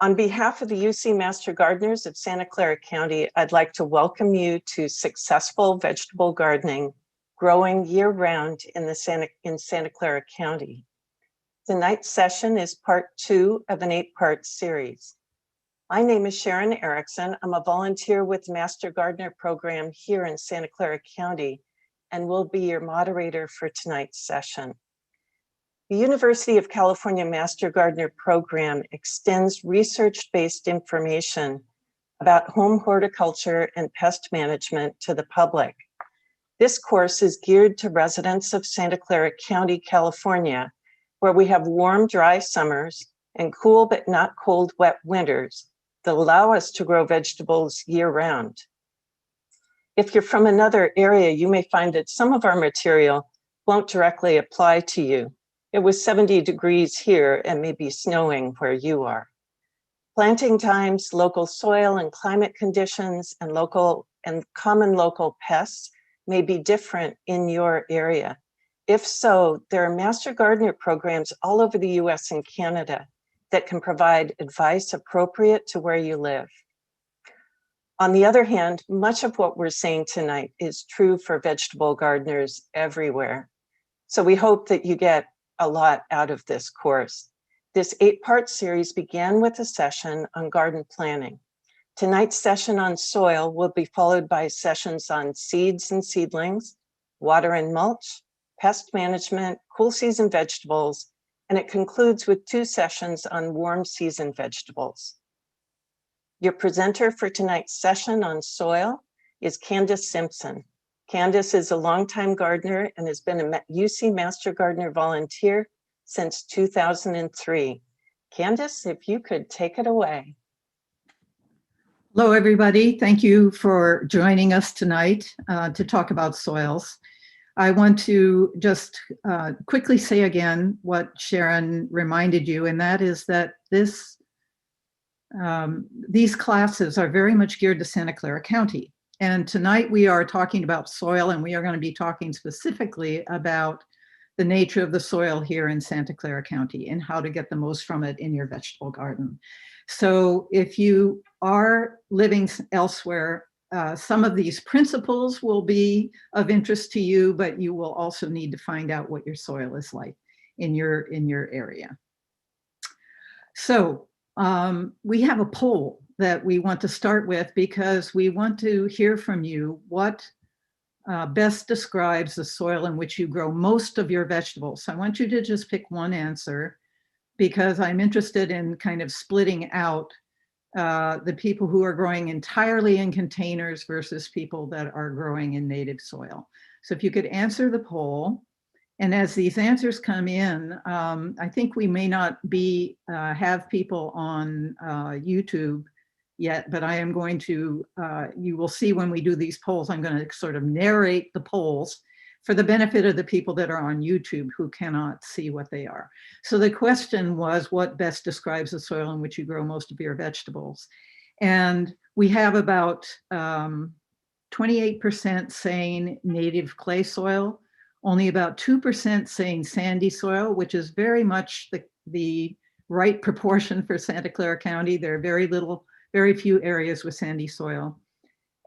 On behalf of the UC Master Gardeners of Santa Clara County, I'd like to welcome you to Successful Vegetable Gardening, Growing Year-Round in Santa Clara County. Tonight's session is part 2 of an 8-part series. My name is Sharon Erickson. I'm a volunteer with the Master Gardener program here in Santa Clara County and will be your moderator for tonight's session. The University of California Master Gardener program extends research-based information about home horticulture and pest management to the public. This course is geared to residents of Santa Clara County, California, where we have warm, dry summers and cool but not cold, wet winters that allow us to grow vegetables year-round. If you're from another area, you may find that some of our material won't directly apply to you. It was 70 degrees here and may be snowing where you are. Planting times, local soil and climate conditions, and common local pests may be different in your area. If so, there are Master Gardener programs all over the US and Canada that can provide advice appropriate to where you live. On the other hand, much of what we're saying tonight is true for vegetable gardeners everywhere. So we hope that you get a lot out of this course. This 8-part series began with a session on garden planning. Tonight's session on soil will be followed by sessions on seeds and seedlings, water and mulch, pest management, cool season vegetables, and it concludes with 2 sessions on warm season vegetables. Your presenter for tonight's session on soil is Candace Simpson. Candace is a longtime gardener and has been a UC Master Gardener volunteer since 2003. Candace, if you could take it away. Hello, everybody. Thank you for joining us tonight to talk about soils. I want to just quickly say again what Sharon reminded you, and that is that these classes are very much geared to Santa Clara County. And tonight we are talking about soil, and we are going to be talking specifically about the nature of the soil here in Santa Clara County and how to get the most from it in your vegetable garden. So if you are living elsewhere, some of these principles will be of interest to you, but you will also need to find out what your soil is like in your area. So we have a poll that we want to start with because we want to hear from you what best describes the soil in which you grow most of your vegetables. So I want you to just pick one answer because I'm interested in kind of splitting out the people who are growing entirely in containers versus people that are growing in native soil. So if you could answer the poll, and as these answers come in, I think we may not have people on YouTube yet, but I am going to, you will see when we do these polls, I'm going to sort of narrate the polls for the benefit of the people that are on YouTube who cannot see what they are. So the question was, what best describes the soil in which you grow most of your vegetables? And we have about 28% saying native clay soil, only about 2% saying sandy soil, which is very much the right proportion for Santa Clara County. There are very few areas with sandy soil.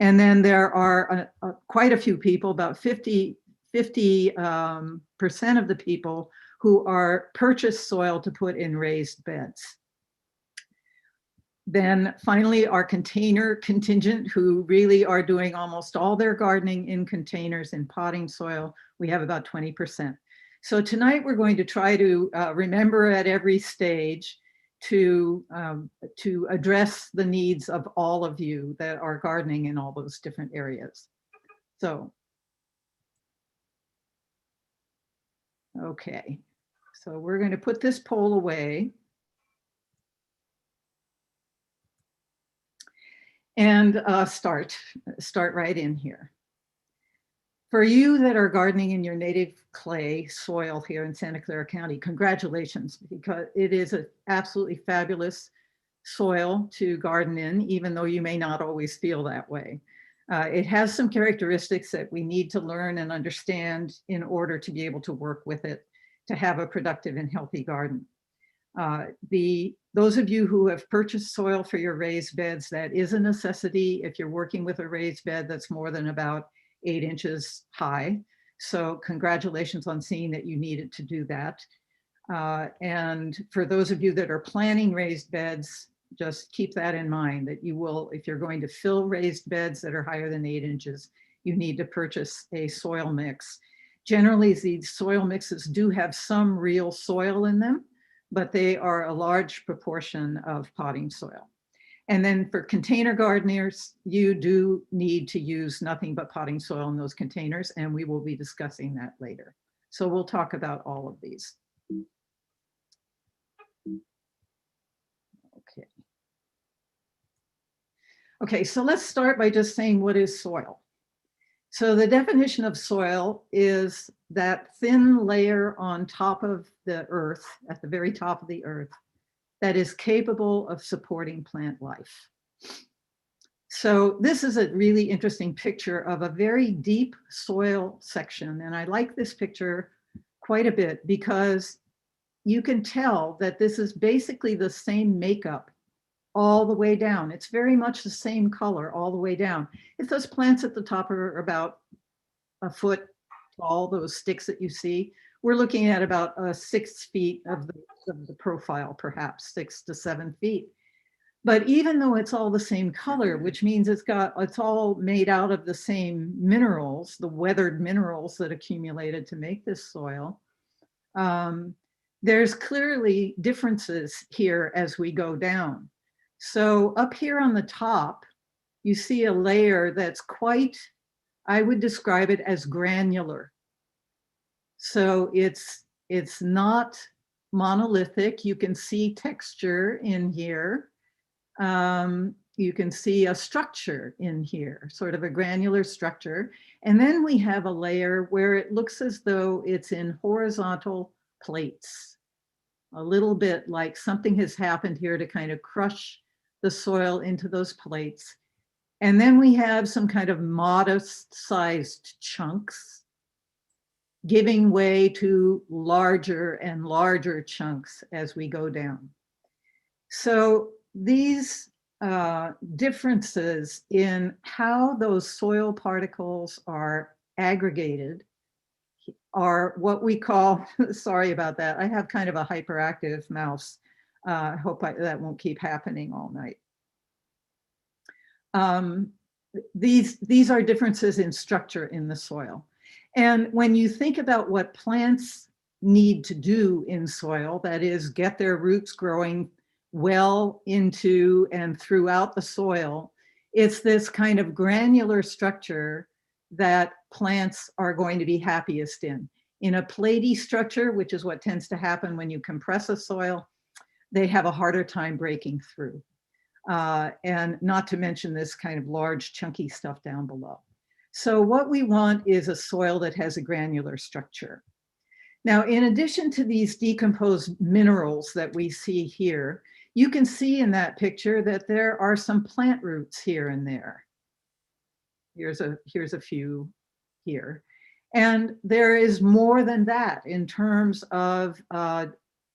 And then there are quite a few people, about 50% of the people who are purchased soil to put in raised beds. Then finally, our container contingent, who really are doing almost all their gardening in containers in potting soil, we have about 20%. So tonight we're going to try to remember at every stage to address the needs of all of you that are gardening in all those different areas. So, okay, so we're going to put this poll away. And start right in here. For you that are gardening in your native clay soil here in Santa Clara County, congratulations, because it is an absolutely fabulous soil to garden in, even though you may not always feel that way. It has some characteristics that we need to learn and understand in order to be able to work with it to have a productive and healthy garden. Those of you who have purchased soil for your raised beds, that is a necessity if you're working with a raised bed that's more than about 8 inches high. So congratulations on seeing that you needed to do that. And for those of you that are planning raised beds, just keep that in mind, that you will, if you're going to fill raised beds that are higher than 8 inches, you need to purchase a soil mix. Generally, these soil mixes do have some real soil in them, but they are a large proportion of potting soil. And then for container gardeners, you do need to use nothing but potting soil in those containers, and we will be discussing that later. So we'll talk about all of these. Okay. Okay, so let's start by just saying, what is soil? So the definition of soil is that thin layer on top of the earth, at the very top of the earth, that is capable of supporting plant life. So this is a really interesting picture of a very deep soil section. And I like this picture quite a bit because you can tell that this is basically the same makeup all the way down. It's very much the same color all the way down. If those plants at the top are about a foot tall, those sticks that you see, we're looking at about 6 feet of the profile, perhaps 6 to 7 feet. But even though it's all the same color, which means it's all made out of the same minerals, the weathered minerals that accumulated to make this soil, there's clearly differences here as we go down. So up here on the top, you see a layer that's quite, I would describe it as granular. So it's not monolithic. You can see texture in here. You can see a structure in here, sort of a granular structure. And then we have a layer where it looks as though it's in horizontal plates, a little bit like something has happened here to kind of crush the soil into those plates. And then we have some kind of modest sized chunks giving way to larger and larger chunks as we go down. So these differences in how those soil particles are aggregated are what we call, sorry about that, I have kind of a hyperactive mouse. I hope that won't keep happening all night. These are differences in structure in the soil. And when you think about what plants need to do in soil, that is get their roots growing well into and throughout the soil, it's this kind of granular structure that plants are going to be happiest in. In a platy structure, which is what tends to happen when you compress a soil, they have a harder time breaking through. And not to mention this kind of large chunky stuff down below. So what we want is a soil that has a granular structure. Now, in addition to these decomposed minerals that we see here, you can see in that picture that there are some plant roots here and there. Here's a few here. And there is more than that in terms of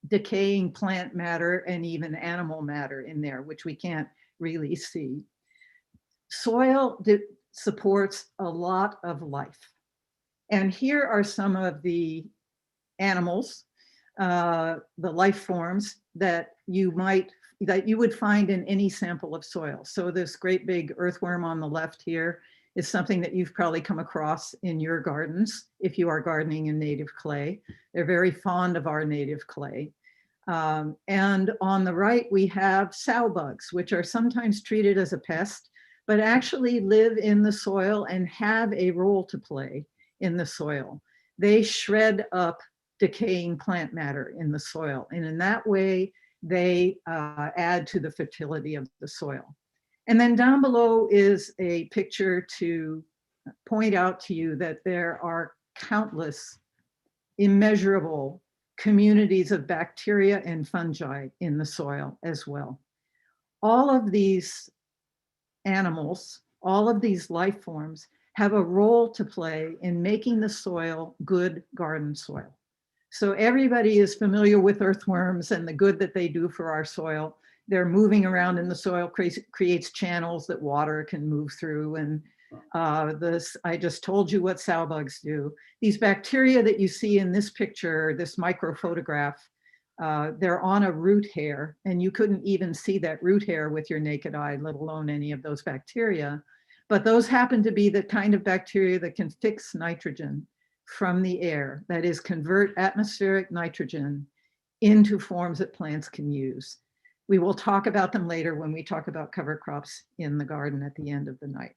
decaying plant matter and even animal matter in there, which we can't really see. Soil supports a lot of life. And here are some of the animals, the life forms that you would find in any sample of soil. So this great big earthworm on the left here is something that you've probably come across in your gardens if you are gardening in native clay. They're very fond of our native clay. And on the right, we have sow bugs, which are sometimes treated as a pest, but actually live in the soil and have a role to play in the soil. They shred up decaying plant matter in the soil. And in that way, they add to the fertility of the soil. And then down below is a picture to point out to you that there are countless, immeasurable communities of bacteria and fungi in the soil as well. All of these animals, all of these life forms have a role to play in making the soil good garden soil. So everybody is familiar with earthworms and the good that they do for our soil. They're moving around in the soil, creates channels that water can move through. And I just told you what sow bugs do. These bacteria that you see in this picture, this micro photograph, they're on a root hair, and you couldn't even see that root hair with your naked eye, let alone any of those bacteria. But those happen to be the kind of bacteria that can fix nitrogen from the air, that is, convert atmospheric nitrogen into forms that plants can use. We will talk about them later when we talk about cover crops in the garden at the end of the night.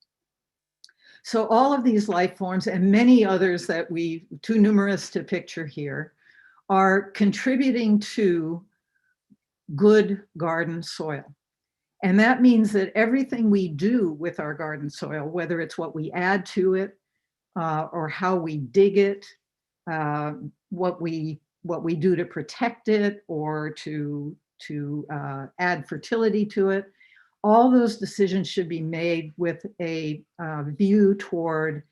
So all of these life forms and many others that too numerous to picture here, are contributing to good garden soil. And that means that everything we do with our garden soil, whether it's what we add to it, or how we dig it, what we do to protect it or to add fertility to it, all those decisions should be made with a view toward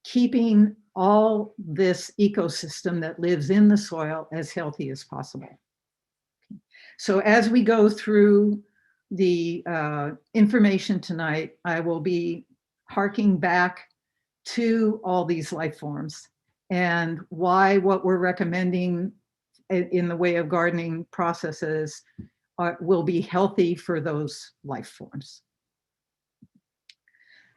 keeping all this ecosystem that lives in the soil as healthy as possible. So as we go through the information tonight, I will be harking back to all these life forms and why what we're recommending in the way of gardening processes will be healthy for those life forms.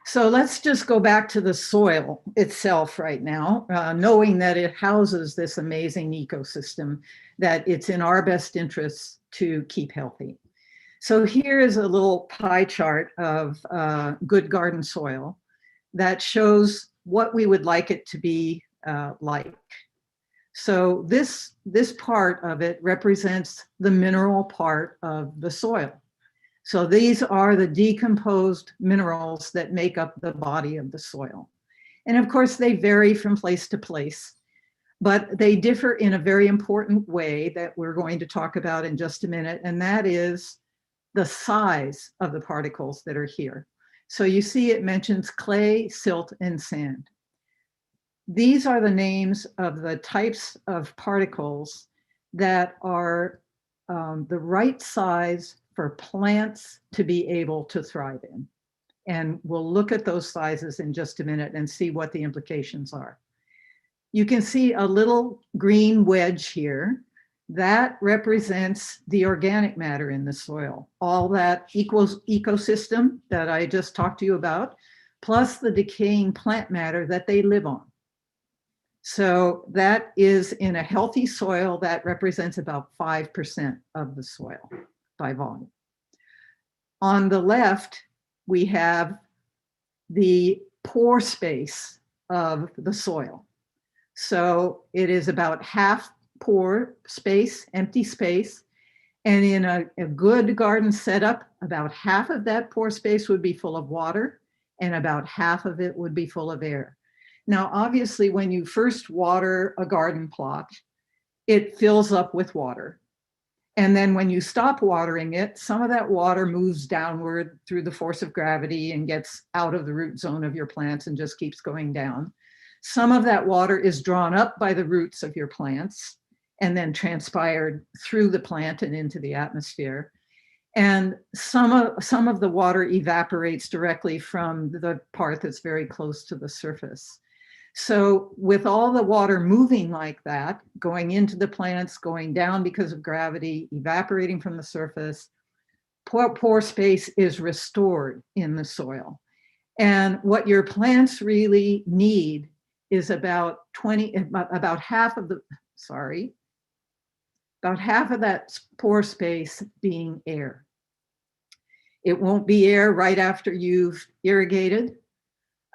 So let's just go back to the soil itself right now, knowing that it houses this amazing ecosystem that it's in our best interests to keep healthy. So here is a little pie chart of good garden soil that shows what we would like it to be like. So this part of it represents the mineral part of the soil. So these are the decomposed minerals that make up the body of the soil. And of course, they vary from place to place, but they differ in a very important way that we're going to talk about in just a minute, and that is the size of the particles that are here. So you see it mentions clay, silt, and sand. These are the names of the types of particles that are the right size for plants to be able to thrive in. And we'll look at those sizes in just a minute and see what the implications are. You can see a little green wedge here. That represents the organic matter in the soil, all that ecosystem that I just talked to you about, plus the decaying plant matter that they live on. So that is in a healthy soil that represents about 5% of the soil by volume. On the left, we have the pore space of the soil. So it is about half pore space, empty space. And in a good garden setup, about half of that pore space would be full of water and about half of it would be full of air. Now, obviously, when you first water a garden plot, it fills up with water. And then when you stop watering it, some of that water moves downward through the force of gravity and gets out of the root zone of your plants and just keeps going down. Some of that water is drawn up by the roots of your plants and then transpired through the plant and into the atmosphere. And some of the water evaporates directly from the part that's very close to the surface. So with all the water moving like that, going into the plants, going down because of gravity, evaporating from the surface, pore space is restored in the soil. And what your plants really need is about half of that pore space being air. It won't be air right after you've irrigated.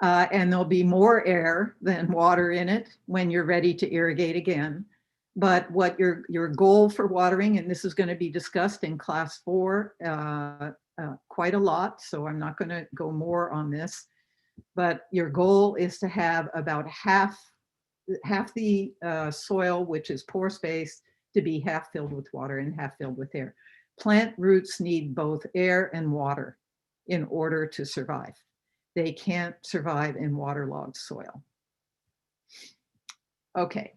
And there'll be more air than water in it when you're ready to irrigate again. But what your goal for watering, and this is going to be discussed in class 4 quite a lot, so I'm not going to go more on this, but your goal is to have about half the soil, which is pore space, to be half filled with water and half filled with air. Plant roots need both air and water in order to survive. They can't survive in waterlogged soil. Okay,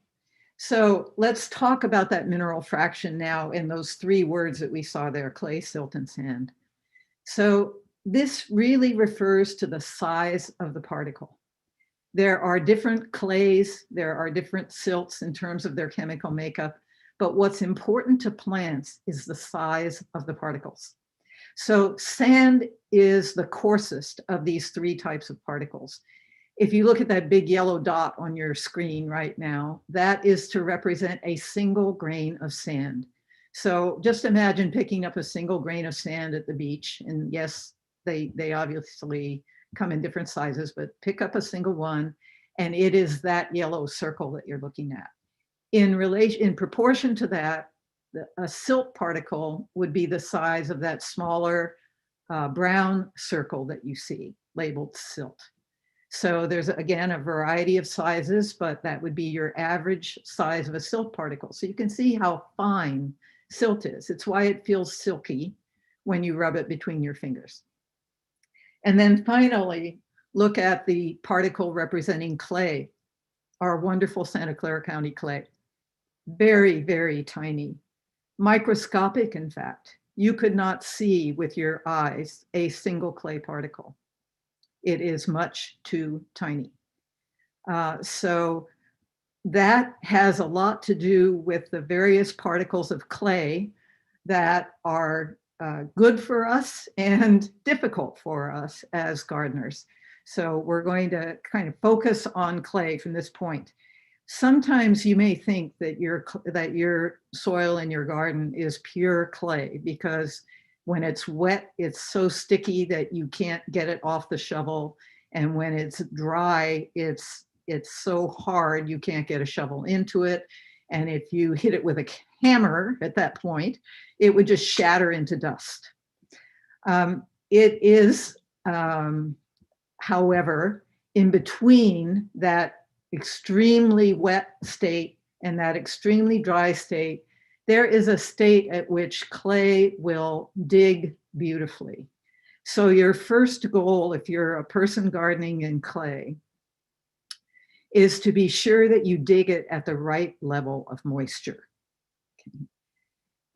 So let's talk about that mineral fraction now in those three words that we saw there, clay, silt, and sand. So this really refers to the size of the particle. There are different clays, there are different silts in terms of their chemical makeup, but what's important to plants is the size of the particles. So sand is the coarsest of these three types of particles. If you look at that big yellow dot on your screen right now, that is to represent a single grain of sand. So just imagine picking up a single grain of sand at the beach. And yes, they obviously come in different sizes, but pick up a single one, and it is that yellow circle that you're looking at. In proportion to that, a silt particle would be the size of that smaller brown circle that you see labeled silt. So there's, again, a variety of sizes, but that would be your average size of a silt particle. So you can see how fine silt is. It's why it feels silky when you rub it between your fingers. And then finally, look at the particle representing clay, our wonderful Santa Clara County clay. Very, very tiny, microscopic, in fact. You could not see with your eyes a single clay particle. It is much too tiny. So that has a lot to do with the various particles of clay that are good for us and difficult for us as gardeners. So we're going to kind of focus on clay from this point. Sometimes you may think that your soil in your garden is pure clay because when it's wet, it's so sticky that you can't get it off the shovel. And when it's dry, it's so hard you can't get a shovel into it. And if you hit it with a hammer at that point, it would just shatter into dust. It is, however, in between that extremely wet state and that extremely dry state, there is a state at which clay will dig beautifully. So your first goal, if you're a person gardening in clay, is to be sure that you dig it at the right level of moisture. Okay.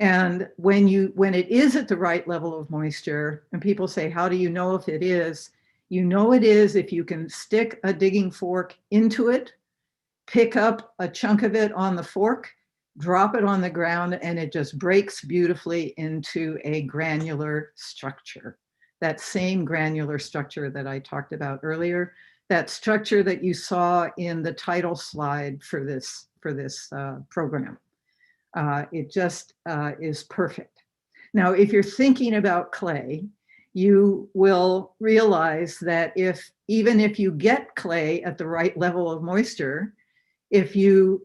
And when it is at the right level of moisture, and people say, how do you know if it is? You know it is if you can stick a digging fork into it, pick up a chunk of it on the fork, drop it on the ground, and it just breaks beautifully into a granular structure. That same granular structure that I talked about earlier, that structure that you saw in the title slide for this program. It just is perfect. Now, if you're thinking about clay, you will realize that even if you get clay at the right level of moisture, if you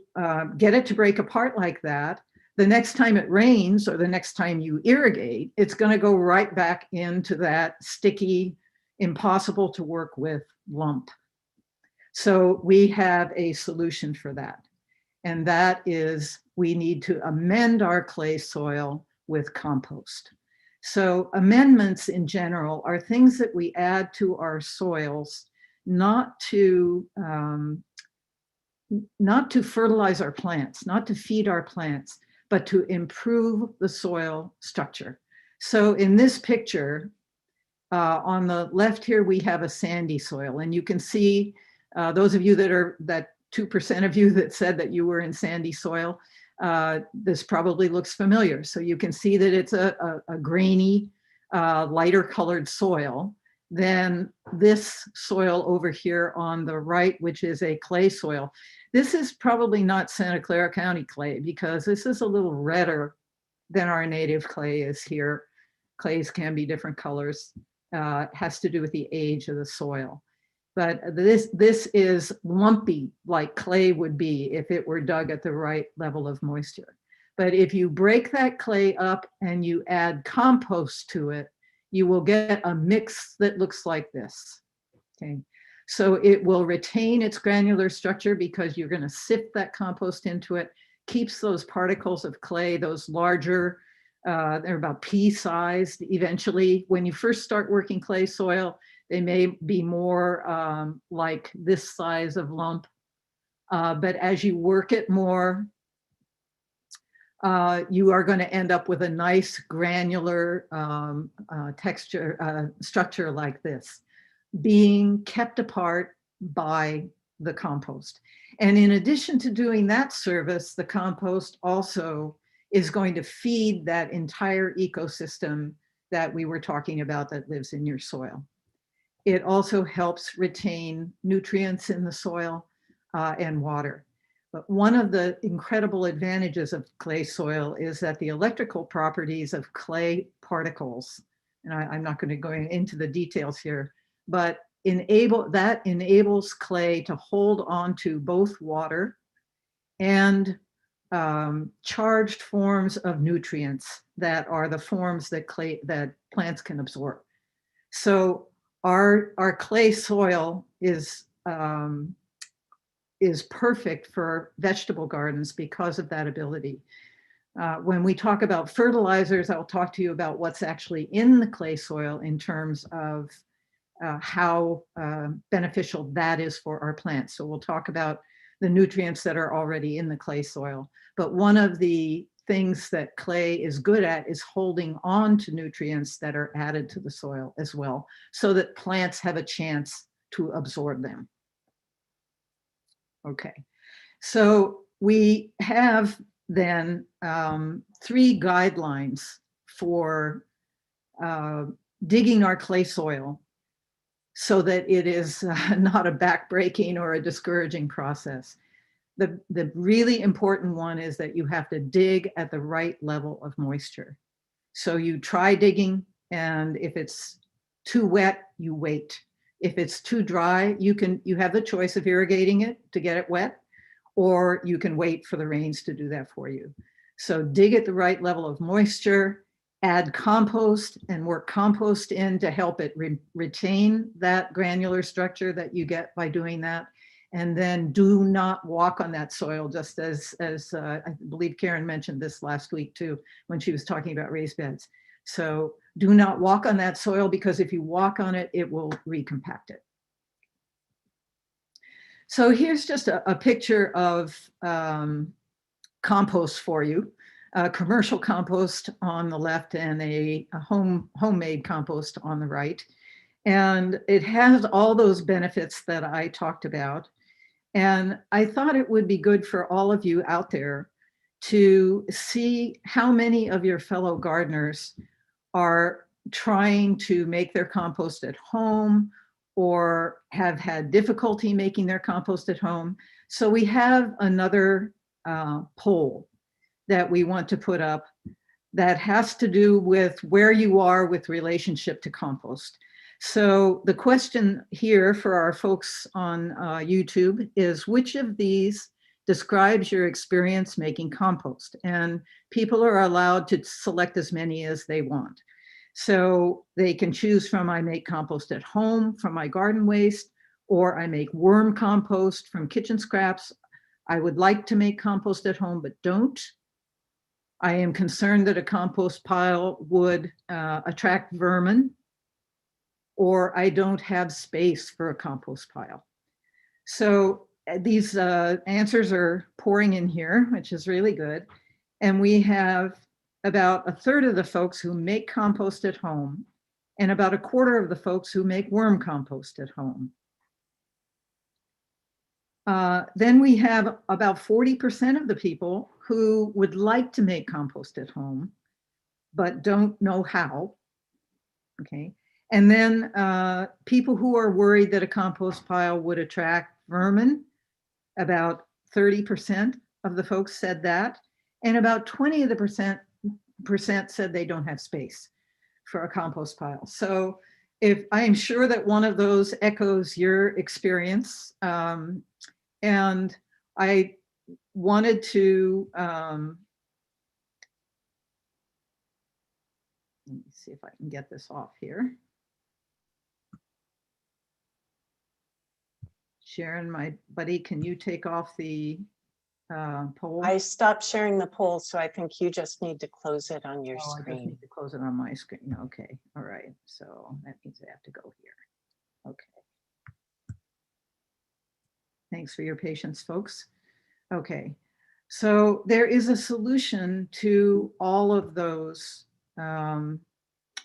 get it to break apart like that, the next time it rains or the next time you irrigate, it's going to go right back into that sticky, impossible to work with lump. So we have a solution for that. And that is we need to amend our clay soil with compost. So amendments in general are things that we add to our soils, not to fertilize our plants, not to feed our plants, but to improve the soil structure. So in this picture, on the left here, we have a sandy soil, and you can see those of you that 2% of you that said that you were in sandy soil, this probably looks familiar. So you can see that it's a grainy, lighter colored soil than this soil over here on the right, which is a clay soil. This is probably not Santa Clara County clay because this is a little redder than our native clay is here. Clays can be different colors. It has to do with the age of the soil. But this is lumpy like clay would be if it were dug at the right level of moisture. But if you break that clay up and you add compost to it, you will get a mix that looks like this. Okay. So it will retain its granular structure because you're going to sift that compost into it, keeps those particles of clay, those larger, they're about pea-sized eventually. When you first start working clay soil, they may be more like this size of lump. But as you work it more, you are going to end up with a nice granular structure like this, being kept apart by the compost. And in addition to doing that service, the compost also is going to feed that entire ecosystem that we were talking about that lives in your soil. It also helps retain nutrients in the soil and water. But one of the incredible advantages of clay soil is that the electrical properties of clay particles, and I'm not going to go into the details here, but enables clay to hold on to both water and charged forms of nutrients that are the forms that plants can absorb. So our clay soil is perfect for vegetable gardens because of that ability. When we talk about fertilizers, I'll talk to you about what's actually in the clay soil in terms of how beneficial that is for our plants. So we'll talk about the nutrients that are already in the clay soil. But one of the things that clay is good at is holding on to nutrients that are added to the soil as well, so that plants have a chance to absorb them. Okay, so we have then 3 guidelines for digging our clay soil so that it is not a backbreaking or a discouraging process. The really important one is that you have to dig at the right level of moisture. So you try digging, and if it's too wet, you wait. If it's too dry, you have the choice of irrigating it to get it wet, or you can wait for the rains to do that for you. So dig at the right level of moisture, add compost and work compost in to help it retain that granular structure that you get by doing that. And then do not walk on that soil, just as I believe Karen mentioned this last week too, when she was talking about raised beds. So do not walk on that soil, because if you walk on it, it will recompact it. So here's just a picture of compost for you. Commercial compost on the left and a homemade compost on the right. And it has all those benefits that I talked about. And I thought it would be good for all of you out there to see how many of your fellow gardeners are trying to make their compost at home or have had difficulty making their compost at home. So we have another poll that we want to put up that has to do with where you are with relationship to compost. So the question here for our folks on YouTube is, which of these describes your experience making compost? And people are allowed to select as many as they want. So they can choose from I make compost at home from my garden waste, or I make worm compost from kitchen scraps. I would like to make compost at home, but don't. I am concerned that a compost pile would attract vermin, or I don't have space for a compost pile. So these answers are pouring in here, which is really good. And we have about 1/3 of the folks who make compost at home, and about 1/4 of the folks who make worm compost at home. Then we have about 40% of the people who would like to make compost at home, but don't know how. Okay. And then people who are worried that a compost pile would attract vermin, about 30% of the folks said that. And about 20 of the percent said they don't have space for a compost pile. So if I am sure that one of those echoes your experience, and I wanted to, let me see if I can get this off here. Sharon, my buddy, can you take off the poll? I stopped sharing the poll, so I think you just need to close it on your I just screen. need to close it on my screen. Okay, all right. So that means I have to go here. Okay. Thanks for your patience, folks. Okay, So there is a solution to all of those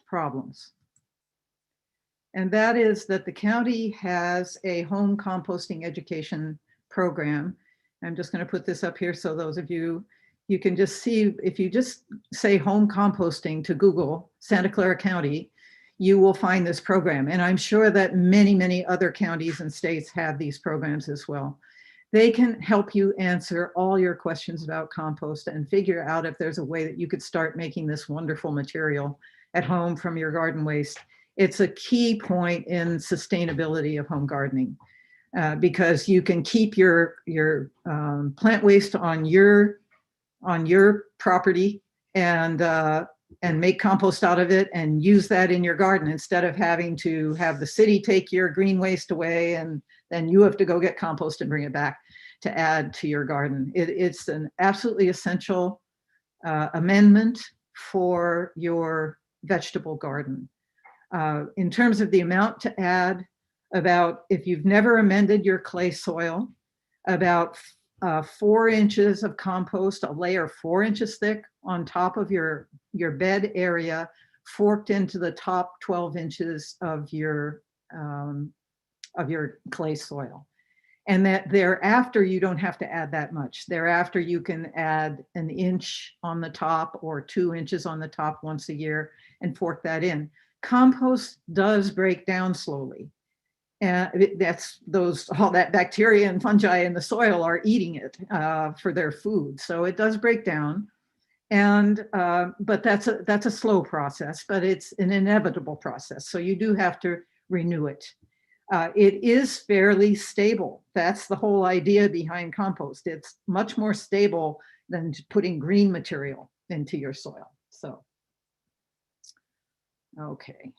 problems. And that is that the county has a home composting education program. I'm just going to put this up here so those of you, you can just see, if you just say home composting to Google Santa Clara County, you will find this program. And I'm sure that many, many other counties and states have these programs as well. They can help you answer all your questions about compost and figure out if there's a way that you could start making this wonderful material at home from your garden waste. It's a key point in sustainability of home gardening because you can keep your plant waste on your property and make compost out of it and use that in your garden instead of having to have the city take your green waste away and then you have to go get compost and bring it back to add to your garden. It's an absolutely essential amendment for your vegetable garden. In terms of the amount to add, about, if you've never amended your clay soil, about 4 inches of compost, a layer 4 inches thick on top of your bed area, forked into the top 12 inches of your clay soil. And that thereafter, you don't have to add that much. Thereafter, you can add 1 inch on the top or 2 inches on the top once a year and fork that in. Compost does break down slowly. And that's all that bacteria and fungi in the soil are eating it for their food. So it does break down. And but that's a slow process, but it's an inevitable process. So you do have to renew it. It is fairly stable. That's the whole idea behind compost. It's much more stable than putting green material into your soil. So, okay.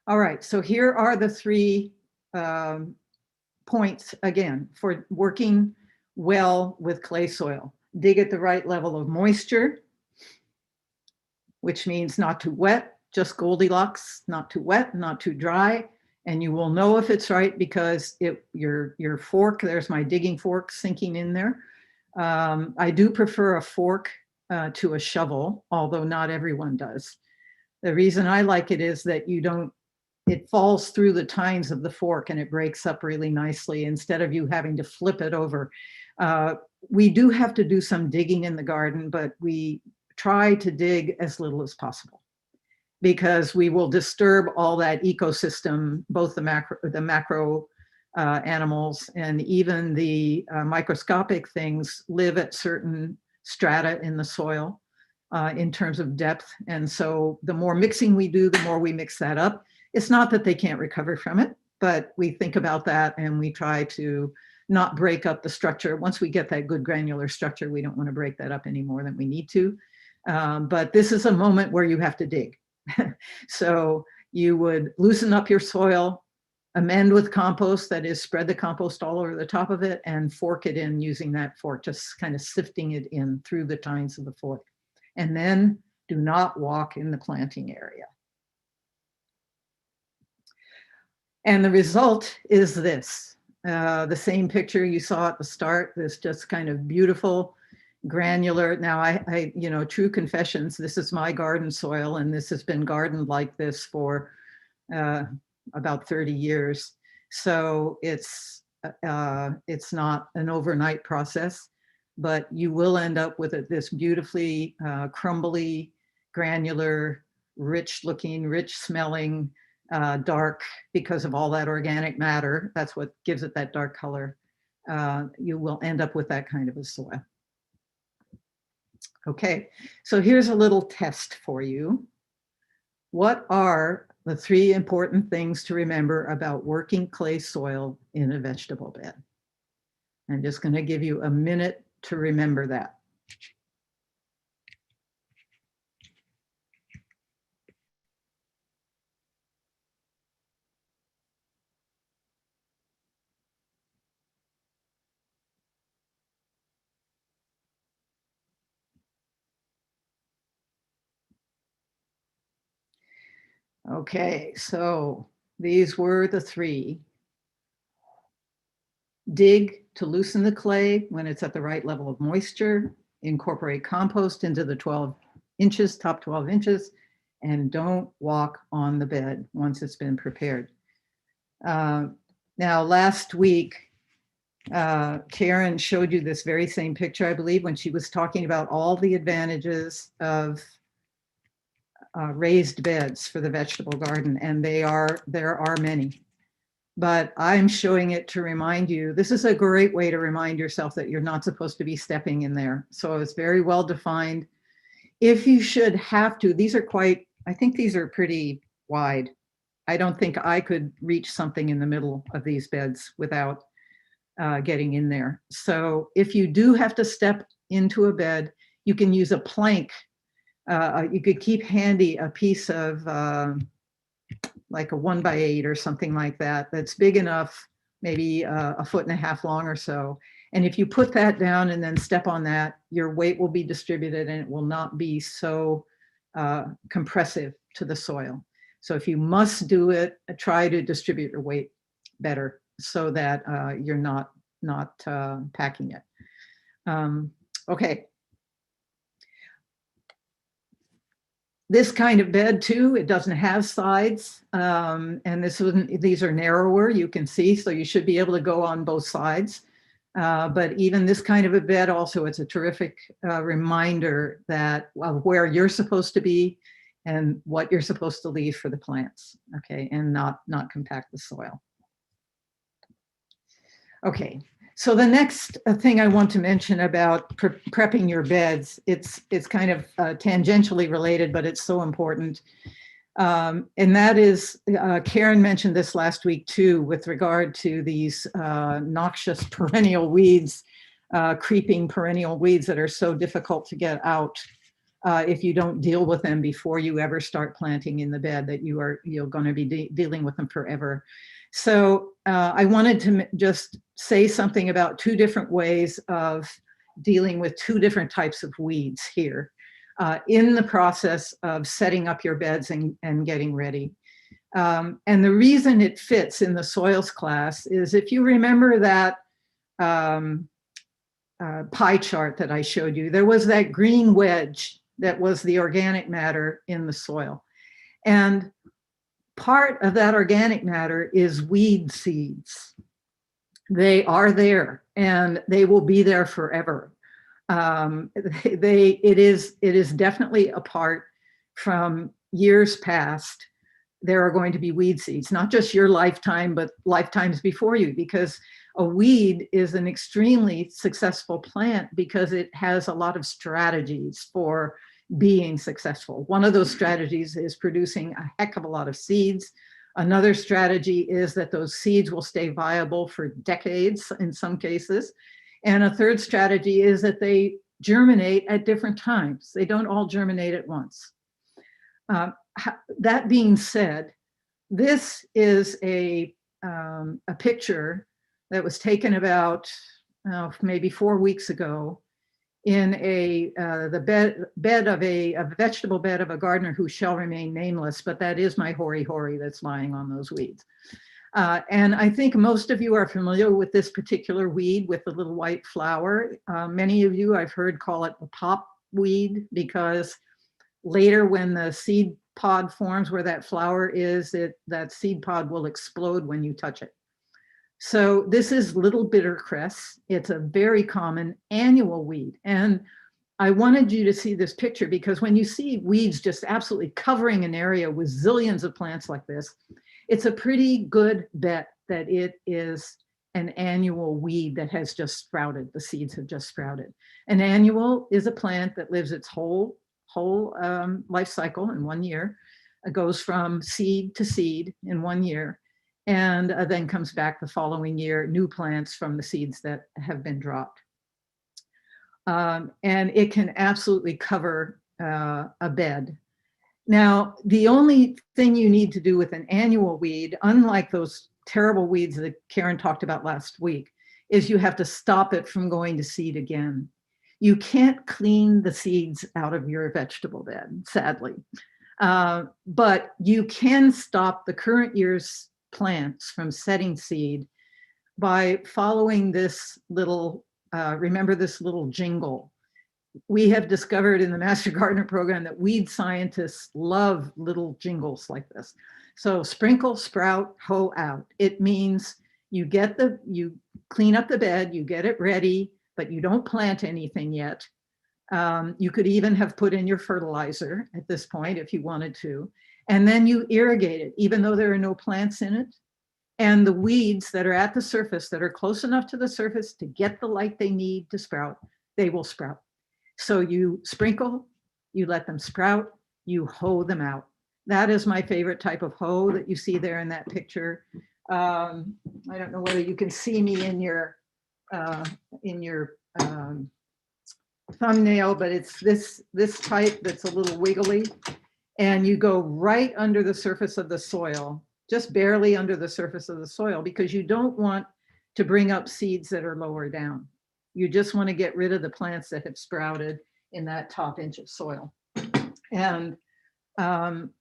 All right, so here are the 3 points again for working well with clay soil. Dig at the right level of moisture, which means not too wet, just Goldilocks, not too wet, not too dry. And you will know if it's right because your fork, there's my digging fork sinking in there. I do prefer a fork to a shovel, although not everyone does. The reason I like it is that it falls through the tines of the fork and it breaks up really nicely instead of you having to flip it over. We do have to do some digging in the garden, but we try to dig as little as possible because we will disturb all that ecosystem, both the macro animals and even the microscopic things live at certain strata in the soil in terms of depth. And so the more mixing we do, the more we mix that up. It's not that they can't recover from it, but we think about that and we try to not break up the structure. Once we get that good granular structure, we don't want to break that up any more than we need to. But this is a moment where you have to dig. So you would loosen up your soil, amend with compost, that is spread the compost all over the top of it and fork it in using that fork, just kind of sifting it in through the tines of the fork. And then do not walk in the planting area. And the result is this, the same picture you saw at the start, this just kind of beautiful, granular. Now I true confessions, this is my garden soil and this has been gardened like this for about 30 years. So it's not an overnight process, but you will end up with this beautifully crumbly, granular, rich looking, rich smelling, dark, because of all that organic matter. That's what gives it that dark color. You will end up with that kind of a soil. Okay, so here's a little test for you. What are the 3 important things to remember about working clay soil in a vegetable bed? I'm just going to give you a minute to remember that. Okay, so these were the 3. dig to loosen the clay when it's at the right level of moisture, incorporate compost into the 12 inches, top 12 inches, and don't walk on the bed once it's been prepared. Now, last week, Karen showed you this very same picture, I believe, when she was talking about all the advantages of raised beds for the vegetable garden, and there are many. But I'm showing it to remind you, this is a great way to remind yourself that you're not supposed to be stepping in there. So it's very well defined. If you should have to, these are I think these are pretty wide. I don't think I could reach something in the middle of these beds without getting in there. So if you do have to step into a bed, you can use a plank. You could keep handy a piece of like a 1x8 or something like that, that's big enough, maybe 1.5 feet long or so. And if you put that down and then step on that, your weight will be distributed and it will not be so compressive to the soil. So if you must do it, try to distribute your weight better so that you're not packing it. Okay. This kind of bed too, it doesn't have sides, and these are narrower, you can see, so you should be able to go on both sides. But even this kind of a bed also, it's a terrific reminder that of where you're supposed to be and what you're supposed to leave for the plants, okay, and not compact the soil. Okay, so the next thing I want to mention about prepping your beds, it's kind of tangentially related, but it's so important. And that is, Karen mentioned this last week too, with regard to these noxious perennial weeds, creeping perennial weeds that are so difficult to get out if you don't deal with them before you ever start planting in the bed, that you're going to be dealing with them forever. So I wanted to just say something about two different ways of dealing with two different types of weeds here in the process of setting up your beds and getting ready. And the reason it fits in the soils class is, if you remember that pie chart that I showed you, there was that green wedge that was the organic matter in the soil. And part of that organic matter is weed seeds. They are there and they will be there forever. It is definitely apart from years past. There are going to be weed seeds, not just your lifetime, but lifetimes before you, because a weed is an extremely successful plant because it has a lot of strategies for being successful. One of those strategies is producing a heck of a lot of seeds. Another strategy is that those seeds will stay viable for decades in some cases. And a third strategy is that they germinate at different times. They don't all germinate at once. That being said, this is a picture that was taken about maybe 4 weeks ago in the bed of a vegetable bed of a gardener who shall remain nameless, but that is my hoary that's lying on those weeds. And I think most of you are familiar with this particular weed with the little white flower. Many of you I've heard call it the pop weed, because later when the seed pod forms where that flower is, that seed pod will explode when you touch it. So this is little bittercress. It's a very common annual weed. And I wanted you to see this picture because when you see weeds just absolutely covering an area with zillions of plants like this, it's a pretty good bet that it is an annual weed that has just sprouted. The seeds have just sprouted. An annual is a plant that lives its whole life cycle in 1 year. It goes from seed to seed in 1 year, and then comes back the following year, new plants from the seeds that have been dropped. And it can absolutely cover a bed. Now, the only thing you need to do with an annual weed, unlike those terrible weeds that Karen talked about last week, is you have to stop it from going to seed again. You can't clean the seeds out of your vegetable bed, sadly. But you can stop the current year's plants from setting seed by following this little, remember this little jingle. We have discovered in the Master Gardener program that weed scientists love little jingles like this. So sprinkle, sprout, hoe out. It means you clean up the bed, you get it ready, but you don't plant anything yet. You could even have put in your fertilizer at this point if you wanted to. And then you irrigate it, even though there are no plants in it. And the weeds that are at the surface, that are close enough to the surface to get the light they need to sprout, they will sprout. So you sprinkle, you let them sprout, you hoe them out. That is my favorite type of hoe that you see there in that picture. I don't know whether you can see me in your thumbnail, but it's this type that's a little wiggly, and you go right under the surface of the soil, just barely under the surface of the soil, because you don't want to bring up seeds that are lower down. You just want to get rid of the plants that have sprouted in that top inch of soil. And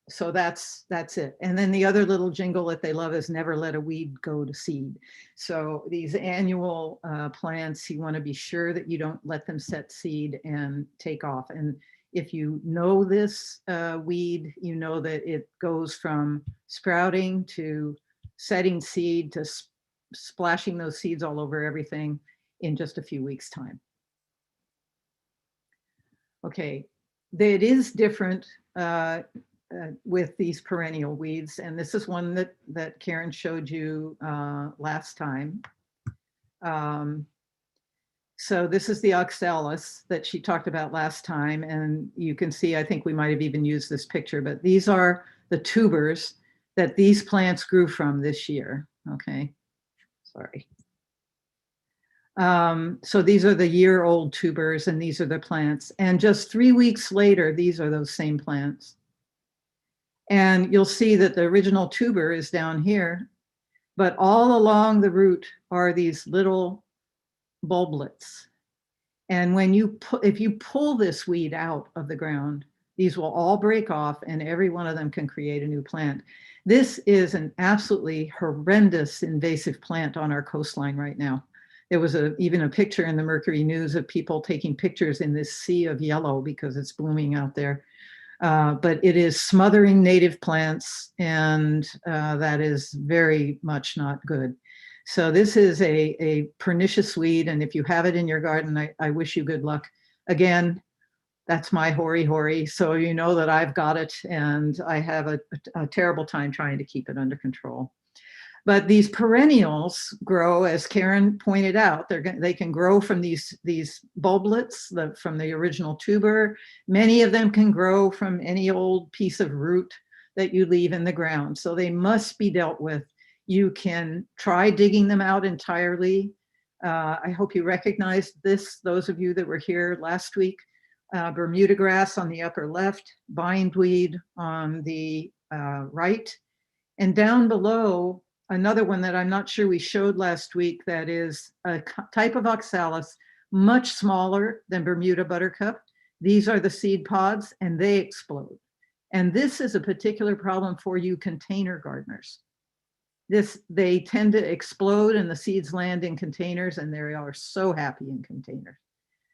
so that's it. And then the other little jingle that they love is never let a weed go to seed. So these annual plants, you want to be sure that you don't let them set seed and take off. And if you know this weed, you know that it goes from sprouting to setting seed to splashing those seeds all over everything in just a few weeks' time. Okay, it is different with these perennial weeds, and this is one that Karen showed you last time. So this is the oxalis that she talked about last time, and you can see, I think we might have even used this picture, but these are the tubers that these plants grew from this year. Okay, sorry. So these are the year-old tubers, and these are the plants. And just 3 weeks later, these are those same plants. And you'll see that the original tuber is down here, but all along the root are these little bulblets. And when if you pull this weed out of the ground, these will all break off, and every one of them can create a new plant. This is an absolutely horrendous invasive plant on our coastline right now. There was even a picture in the Mercury News of people taking pictures in this sea of yellow because it's blooming out there. But it is smothering native plants, and that is very much not good. So this is a pernicious weed, and if you have it in your garden, I wish you good luck. Again, that's my hoary, so you know that I've got it, and I have a terrible time trying to keep it under control. But these perennials grow, as Karen pointed out, they can grow from these bulblets, from the original tuber. Many of them can grow from any old piece of root that you leave in the ground. So they must be dealt with. You can try digging them out entirely. I hope you recognized this, those of you that were here last week. Bermuda grass on the upper left, bindweed on the right. And down below, another one that I'm not sure we showed last week, that is a type of oxalis, much smaller than Bermuda buttercup. These are the seed pods, and they explode. And this is a particular problem for you container gardeners. They tend to explode, and the seeds land in containers, and they are so happy in containers.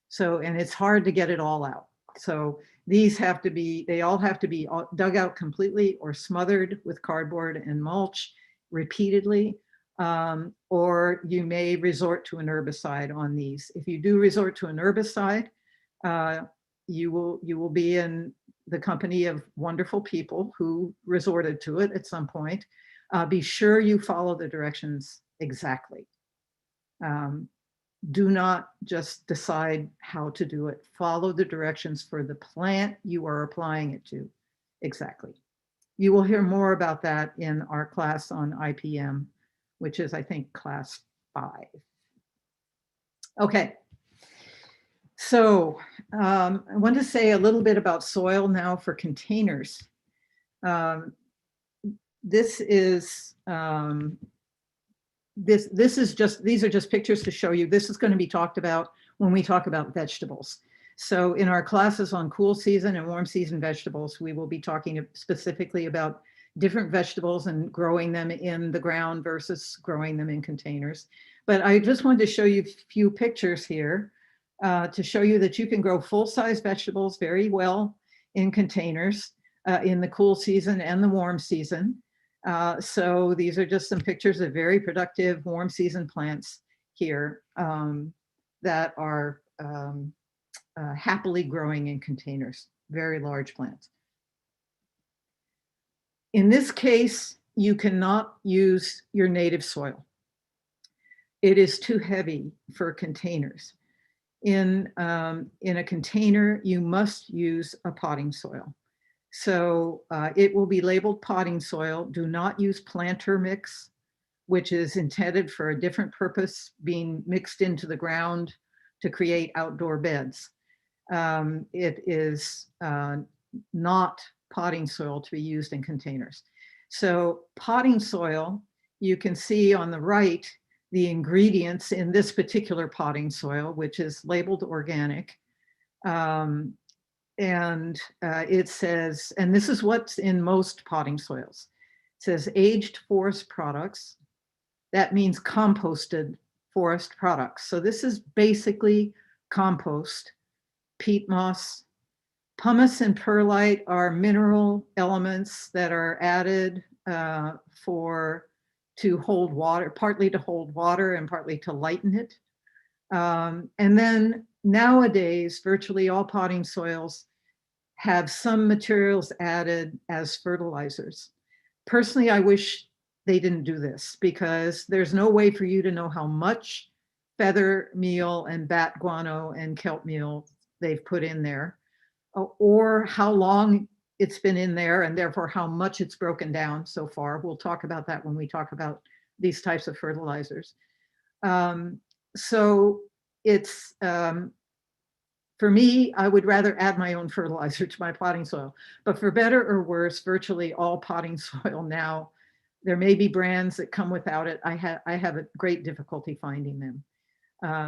So, and it's hard to get it all out. So these they all have to be dug out completely or smothered with cardboard and mulch repeatedly, or you may resort to an herbicide on these. If you do resort to an herbicide, you will be in the company of wonderful people who resorted to it at some point. Be sure you follow the directions exactly. Do not just decide how to do it. Follow the directions for the plant you are applying it to exactly. You will hear more about that in our class on IPM, which is, I think, class 5. Okay. So I want to say a little bit about soil now for containers. These are just pictures to show you. This is going to be talked about when we talk about vegetables. So in our classes on cool season and warm season vegetables, we will be talking specifically about different vegetables and growing them in the ground versus growing them in containers. But I just wanted to show you a few pictures here to show you that you can grow full-size vegetables very well in containers in the cool season and the warm season. So these are just some pictures of very productive warm season plants here that are happily growing in containers, very large plants. In this case, you cannot use your native soil. It is too heavy for containers. In a container, you must use a potting soil. So it will be labeled potting soil. Do not use planter mix, which is intended for a different purpose, being mixed into the ground to create outdoor beds. It is not potting soil to be used in containers. So potting soil, you can see on the right, the ingredients in this particular potting soil, which is labeled organic. It says, and this is what's in most potting soils. It says aged forest products. That means composted forest products. So this is basically compost, peat moss. Pumice and perlite are mineral elements that are added to hold water, partly to hold water and partly to lighten it. And then nowadays, virtually all potting soils have some materials added as fertilizers. Personally, I wish they didn't do this because there's no way for you to know how much feather meal and bat guano and kelp meal they've put in there, or how long it's been in there and therefore how much it's broken down so far. We'll talk about that when we talk about these types of fertilizers. So it's, for me, I would rather add my own fertilizer to my potting soil, but for better or worse, virtually all potting soil now, there may be brands that come without it. I have a great difficulty finding them.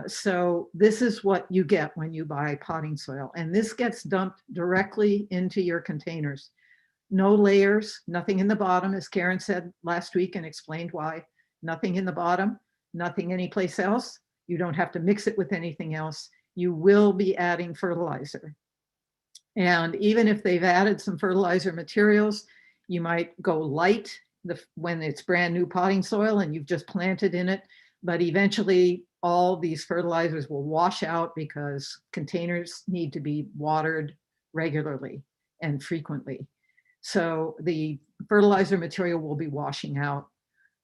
So this is what you get when you buy potting soil. And this gets dumped directly into your containers. No layers, nothing in the bottom, as Karen said last week and explained why. Nothing in the bottom, nothing anyplace else. You don't have to mix it with anything else. You will be adding fertilizer. And even if they've added some fertilizer materials, you might go light when it's brand new potting soil and you've just planted in it. But eventually all these fertilizers will wash out because containers need to be watered regularly and frequently. So the fertilizer material will be washing out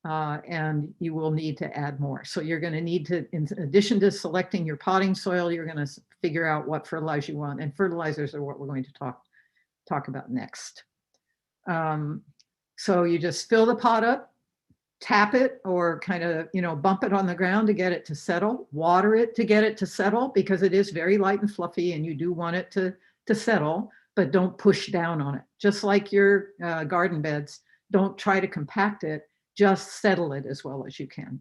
and you will need to add more. So you're going to need to, in addition to selecting your potting soil, you're going to figure out what fertilizer you want. And fertilizers are what we're going to talk about next. So you just fill the pot up, tap it, or kind of, bump it on the ground to get it to settle, water it to get it to settle because it is very light and fluffy and you do want it to settle, but don't push down on it. Just like your garden beds, don't try to compact it, just settle it as well as you can.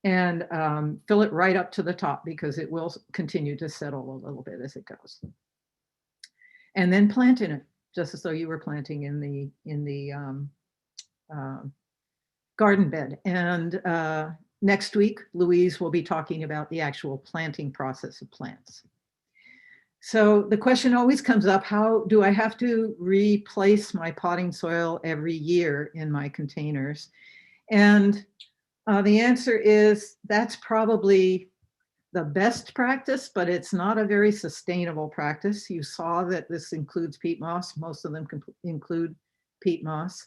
And fill it right up to the top because it will continue to settle a little bit as it goes. And then plant in it, just as though you were planting in the garden bed. And next week, Louise will be talking about the actual planting process of plants. So the question always comes up, how do I have to replace my potting soil every year in my containers? And the answer is that's probably the best practice, but it's not a very sustainable practice. You saw that this includes peat moss. Most of them include peat moss.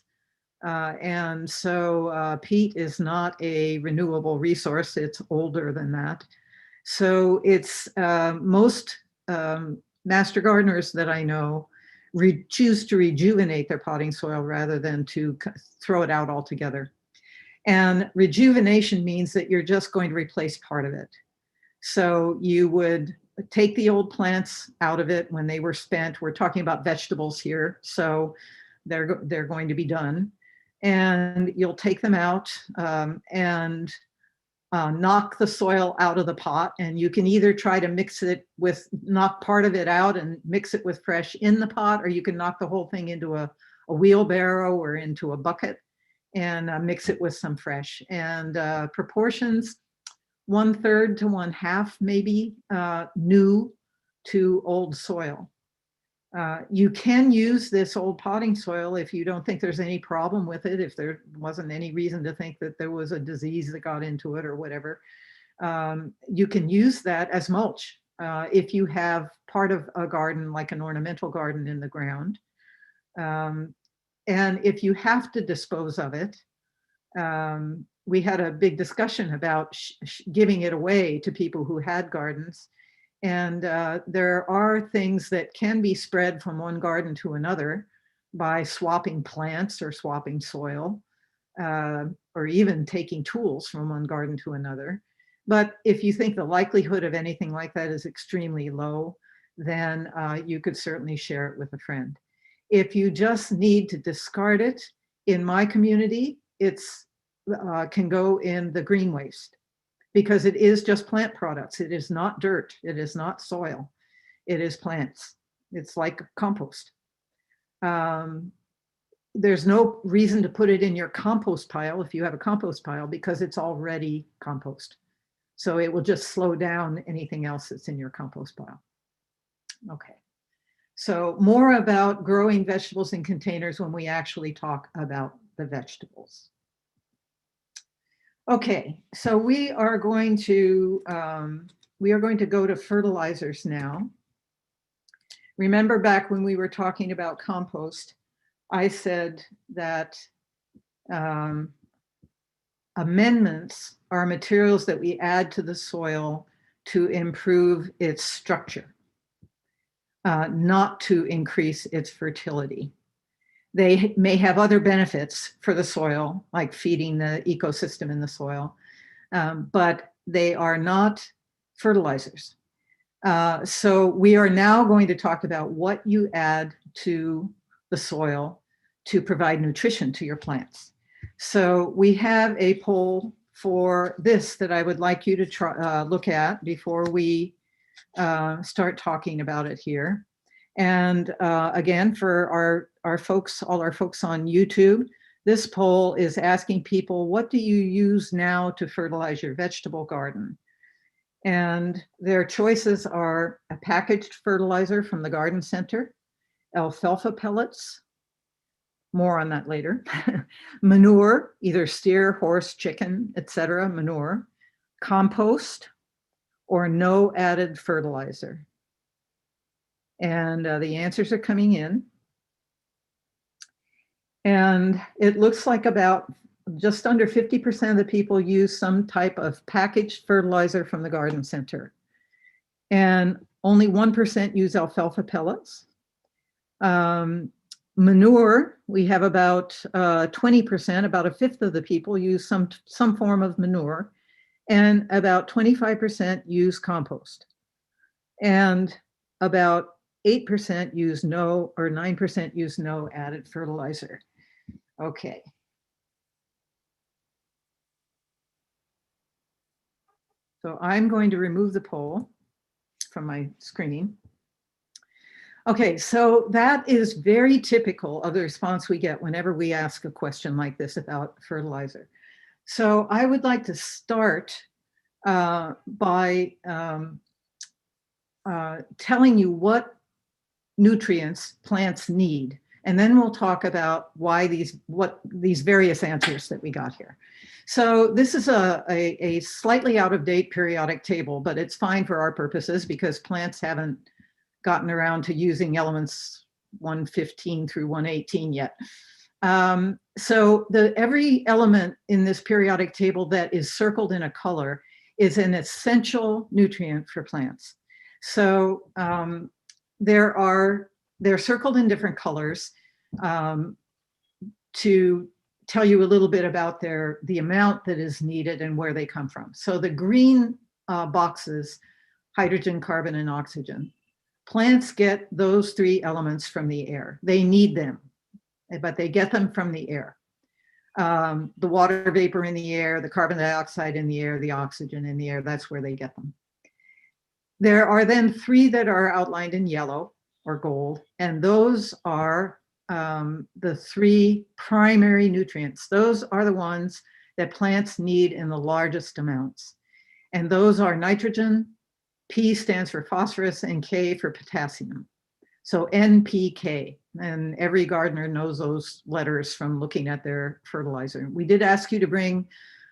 And so peat is not a renewable resource. It's older than that. So it's most master gardeners that I know choose to rejuvenate their potting soil rather than to throw it out altogether. And rejuvenation means that you're just going to replace part of it. So you would take the old plants out of it when they were spent. We're talking about vegetables here, so they're going to be done. And you'll take them out and knock the soil out of the pot. And you can either try to mix it with, knock part of it out and mix it with fresh in the pot, or you can knock the whole thing into a wheelbarrow or into a bucket and mix it with some fresh. And proportions, 1/3 to 1/2 maybe new to old soil. You can use this old potting soil if you don't think there's any problem with it, if there wasn't any reason to think that there was a disease that got into it or whatever. You can use that as mulch if you have part of a garden, like an ornamental garden in the ground. And if you have to dispose of it, we had a big discussion about giving it away to people who had gardens. And there are things that can be spread from one garden to another by swapping plants or swapping soil, or even taking tools from one garden to another. But if you think the likelihood of anything like that is extremely low, then you could certainly share it with a friend. If you just need to discard it, in my community, it's can go in the green waste, because it is just plant products. It is not dirt. It is not soil. It is plants. It's like compost. There's no reason to put it in your compost pile if you have a compost pile, because it's already compost. So it will just slow down anything else that's in your compost pile. Okay. So more about growing vegetables in containers when we actually talk about the vegetables. Okay, so we are going to go to fertilizers now. Remember back when we were talking about compost, I said that amendments are materials that we add to the soil to improve its structure, not to increase its fertility. They may have other benefits for the soil, like feeding the ecosystem in the soil, but they are not fertilizers. So we are now going to talk about what you add to the soil to provide nutrition to your plants. So we have a poll for this that I would like you to try, look at before we start talking about it here. And again, for our folks, all our folks on YouTube, this poll is asking people, what do you use now to fertilize your vegetable garden? And their choices are a packaged fertilizer from the garden center, alfalfa pellets, more on that later, manure, either steer, horse, chicken, etc., manure, compost, or no added fertilizer. And the answers are coming in. And it looks like about just under 50% of the people use some type of packaged fertilizer from the garden center. And only 1% use alfalfa pellets. Manure, we have about 20%, about a fifth of the people use some form of manure, and about 25% use compost. And about 8% use no, or 9% use no added fertilizer. Okay. So I'm going to remove the poll from my screen. Okay, so that is very typical of the response we get whenever we ask a question like this about fertilizer. So I would like to start by telling you what nutrients plants need, and then we'll talk about why what these various answers that we got here. So this is a slightly out of date periodic table, but it's fine for our purposes because plants haven't gotten around to using elements 115 through 118 yet. So every element in this periodic table that is circled in a color is an essential nutrient for plants. So they're circled in different colors to tell you a little bit about the amount that is needed and where they come from. So the green boxes, hydrogen, carbon, and oxygen. Plants get those three elements from the air. They need them, but they get them from the air. The water vapor in the air, the carbon dioxide in the air, the oxygen in the air, that's where they get them. There are then three that are outlined in yellow or gold, and those are the three primary nutrients. Those are the ones that plants need in the largest amounts. And those are nitrogen, P stands for phosphorus, and K for potassium. So NPK, and every gardener knows those letters from looking at their fertilizer. We did ask you to bring,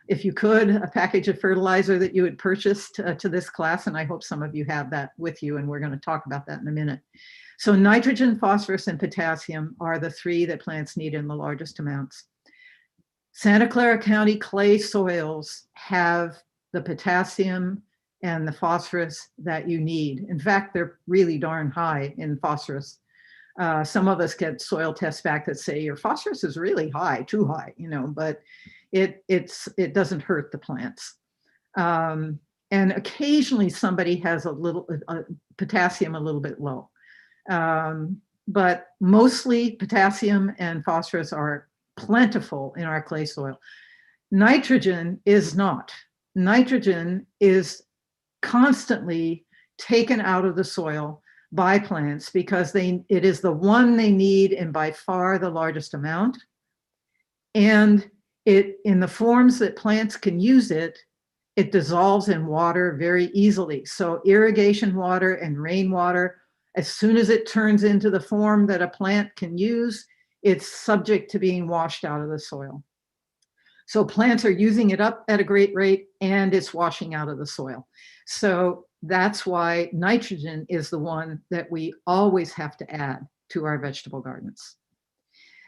if you could, a package of fertilizer that you had purchased to this class, and I hope some of you have that with you, and we're going to talk about that in a minute. So nitrogen, phosphorus, and potassium are the three that plants need in the largest amounts. Santa Clara County clay soils have the potassium and the phosphorus that you need. In fact, they're really darn high in phosphorus. Some of us get soil tests back that say your phosphorus is really high, too high, you know, but it doesn't hurt the plants. And occasionally somebody has a little potassium a little bit low. But mostly potassium and phosphorus are plentiful in our clay soil. Nitrogen is not. Nitrogen is constantly taken out of the soil by plants because it is the one they need in by far the largest amount. And in the forms that plants can use it, it dissolves in water very easily. So irrigation water and rainwater, as soon as it turns into the form that a plant can use, it's subject to being washed out of the soil. So plants are using it up at a great rate and it's washing out of the soil. So that's why nitrogen is the one that we always have to add to our vegetable gardens.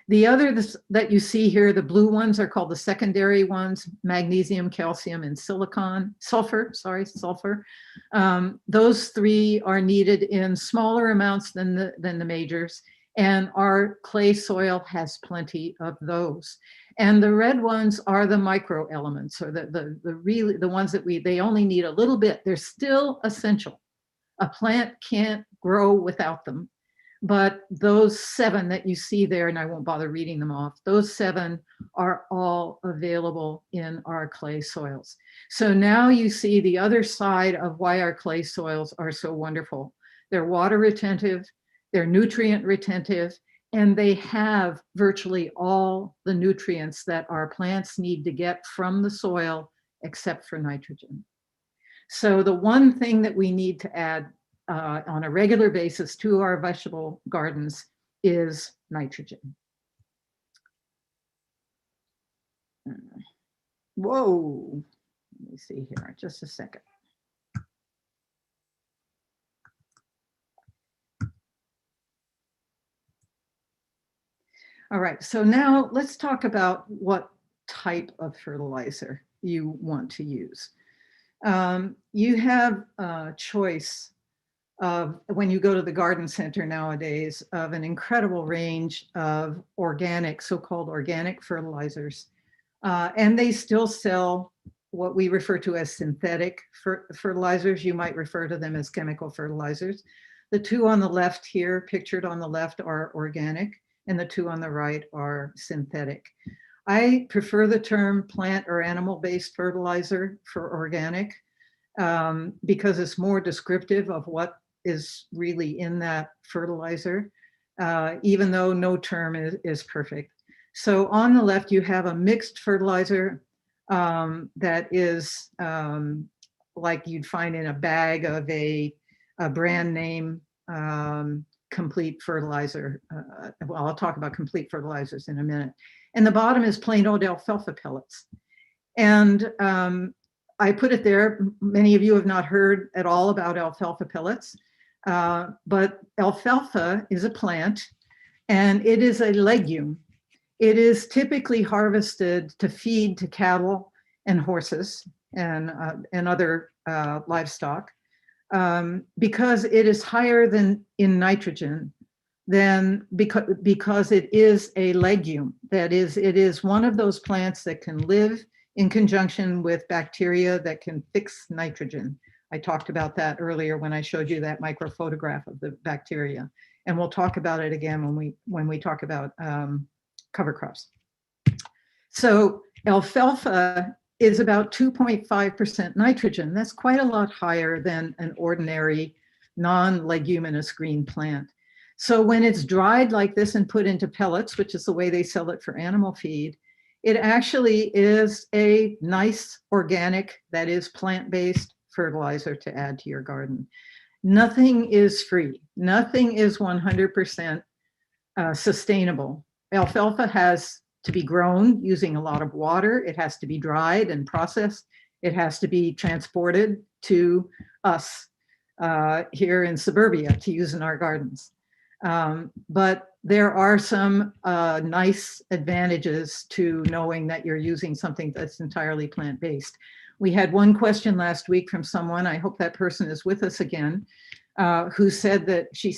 The other that you see here, the blue ones are called the secondary ones, magnesium, calcium, and sulfur. Those three are needed in smaller amounts than the majors, and our clay soil has plenty of those. And the red ones are the micro elements, or the ones that they only need a little bit. They're still essential. A plant can't grow without them. But those 7 that you see there, and I won't bother reading them off, those 7 are all available in our clay soils. So now you see the other side of why our clay soils are so wonderful. They're water retentive, they're nutrient retentive, and they have virtually all the nutrients that our plants need to get from the soil except for nitrogen. So the one thing that we need to add on a regular basis to our vegetable gardens is nitrogen. Whoa, let me see here, just a second. All right, so now let's talk about what type of fertilizer you want to use. You have a choice of, when you go to the garden center nowadays, of an incredible range of organic, so-called organic fertilizers. And they still sell what we refer to as synthetic fertilizers. You might refer to them as chemical fertilizers. The 2 on the left here, pictured on the left, are organic, and the 2 on the right are synthetic. I prefer the term plant or animal-based fertilizer for organic because it's more descriptive of what is really in that fertilizer, even though no term is perfect. So on the left, you have a mixed fertilizer that is like you'd find in a bag of a brand name complete fertilizer. Well, I'll talk about complete fertilizers in a minute. And the bottom is plain old alfalfa pellets. And I put it there. Many of you have not heard at all about alfalfa pellets, but alfalfa is a plant and it is a legume. It is typically harvested to feed to cattle and horses and other livestock because it is higher than in nitrogen because it is a legume. That is, it is one of those plants that can live in conjunction with bacteria that can fix nitrogen. I talked about that earlier when I showed you that micro photograph of the bacteria. And we'll talk about it again when we talk about cover crops. So alfalfa is about 2.5% nitrogen. That's quite a lot higher than an ordinary non-leguminous green plant. So when it's dried like this and put into pellets, which is the way they sell it for animal feed, It actually is a nice organic, that is plant-based fertilizer to add to your garden. Nothing is free. Nothing is 100% sustainable. Alfalfa has to be grown using a lot of water. It has to be dried and processed. It has to be transported to us here in suburbia to use in our gardens. But there are some nice advantages to knowing that you're using something that's entirely plant-based. We had one question last week from someone, I hope that person is with us again, who said that she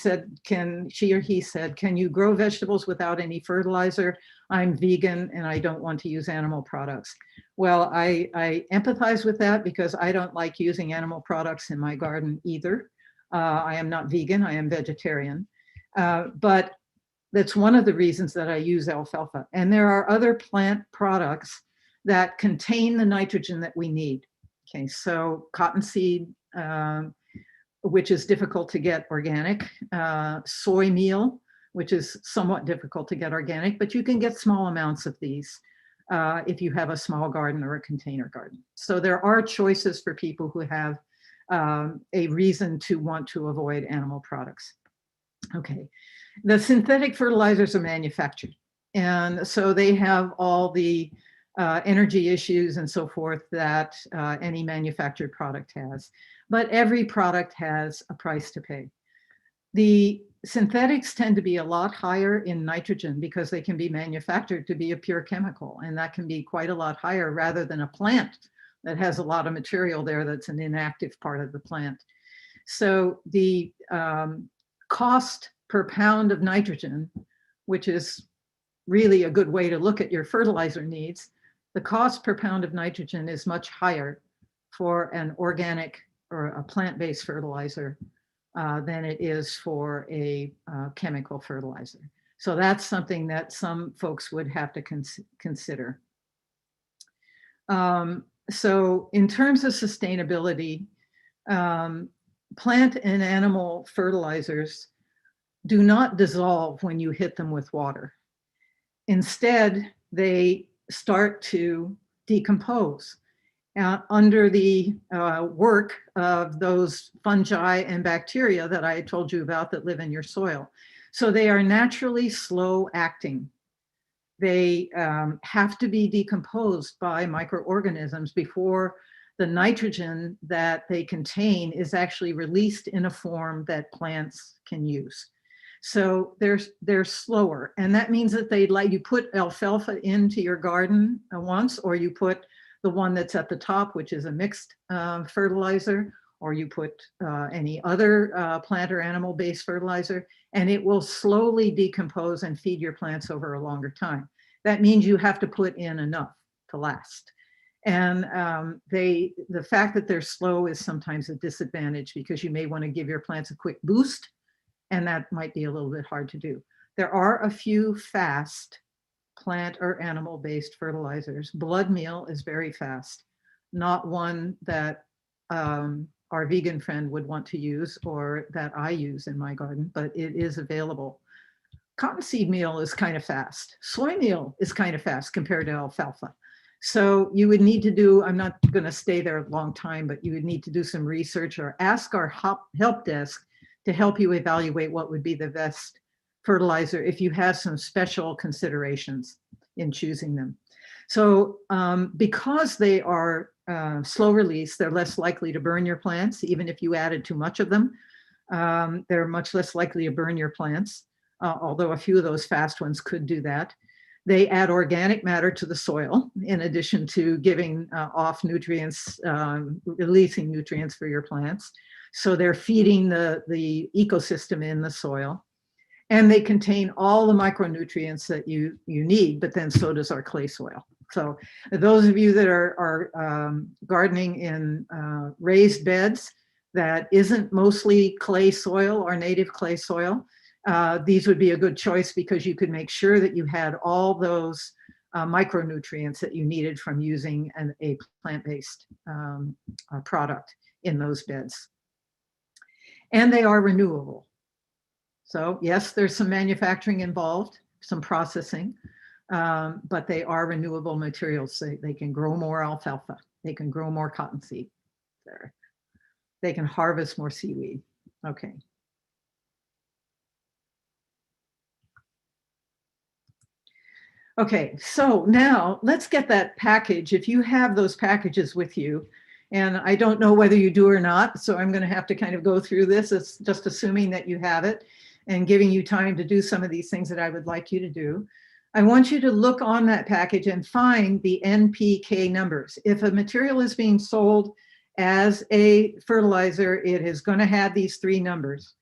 or he said, can you grow vegetables without any fertilizer? I'm vegan and I don't want to use animal products. Well, I empathize with that because I don't like using animal products in my garden either. I am not vegan, I am vegetarian. But that's one of the reasons that I use alfalfa. And there are other plant products that contain the nitrogen that we need. Okay, so cottonseed, which is difficult to get organic, soy meal, which is somewhat difficult to get organic, but you can get small amounts of these if you have a small garden or a container garden. So there are choices for people who have a reason to want to avoid animal products. Okay, the synthetic fertilizers are manufactured, and so they have all the energy issues and so forth that any manufactured product has. But every product has a price to pay. The synthetics tend to be a lot higher in nitrogen because they can be manufactured to be a pure chemical, and that can be quite a lot higher rather than a plant that has a lot of material there that's an inactive part of the plant. So the cost per pound of nitrogen, which is really a good way to look at your fertilizer needs, the cost per pound of nitrogen is much higher for an organic or a plant-based fertilizer than it is for a chemical fertilizer. So that's something that some folks would have to consider. So in terms of sustainability, plant and animal fertilizers do not dissolve when you hit them with water. Instead, they start to decompose under the work of those fungi and bacteria that I told you about that live in your soil. So they are naturally slow acting. They have to be decomposed by microorganisms before the nitrogen that they contain is actually released in a form that plants can use. So they're slower, and that means that they let you put alfalfa into your garden once, or you put the one that's at the top, which is a mixed fertilizer, or you put any other plant or animal-based fertilizer, and it will slowly decompose and feed your plants over a longer time. That means you have to put in enough to last. And the fact that they're slow is sometimes a disadvantage because you may want to give your plants a quick boost, and that might be a little bit hard to do. There are a few fast plant or animal-based fertilizers. Blood meal is very fast, not one that our vegan friend would want to use or that I use in my garden, but it is available. Cottonseed meal is kind of fast. Soy meal is kind of fast compared to alfalfa. So you would need to do, I'm not going to stay there a long time, but you would need to do some research or ask our help desk to help you evaluate what would be the best fertilizer if you have some special considerations in choosing them. So because they are slow release, they're less likely to burn your plants. Even if you added too much of them, they're much less likely to burn your plants, although a few of those fast ones could do that. They add organic matter to the soil in addition to giving off nutrients, releasing nutrients for your plants. So they're feeding the ecosystem in the soil. And they contain all the micronutrients that you need, but then so does our clay soil. So those of you that are gardening in raised beds that isn't mostly clay soil or native clay soil, these would be a good choice because you could make sure that you had all those micronutrients that you needed from using a plant-based product in those beds. And they are renewable. So yes, there's some manufacturing involved, some processing, but they are renewable materials. They can grow more alfalfa. They can grow more cottonseed. They can harvest more seaweed. Okay. Okay, so now let's get that package. If you have those packages with you, and I don't know whether you do or not, so I'm going to have to kind of go through this. It's just assuming that you have it and giving you time to do some of these things that I would like you to do. I want you to look on that package and find the NPK numbers. If a material is being sold as a fertilizer, it is going to have these three numbers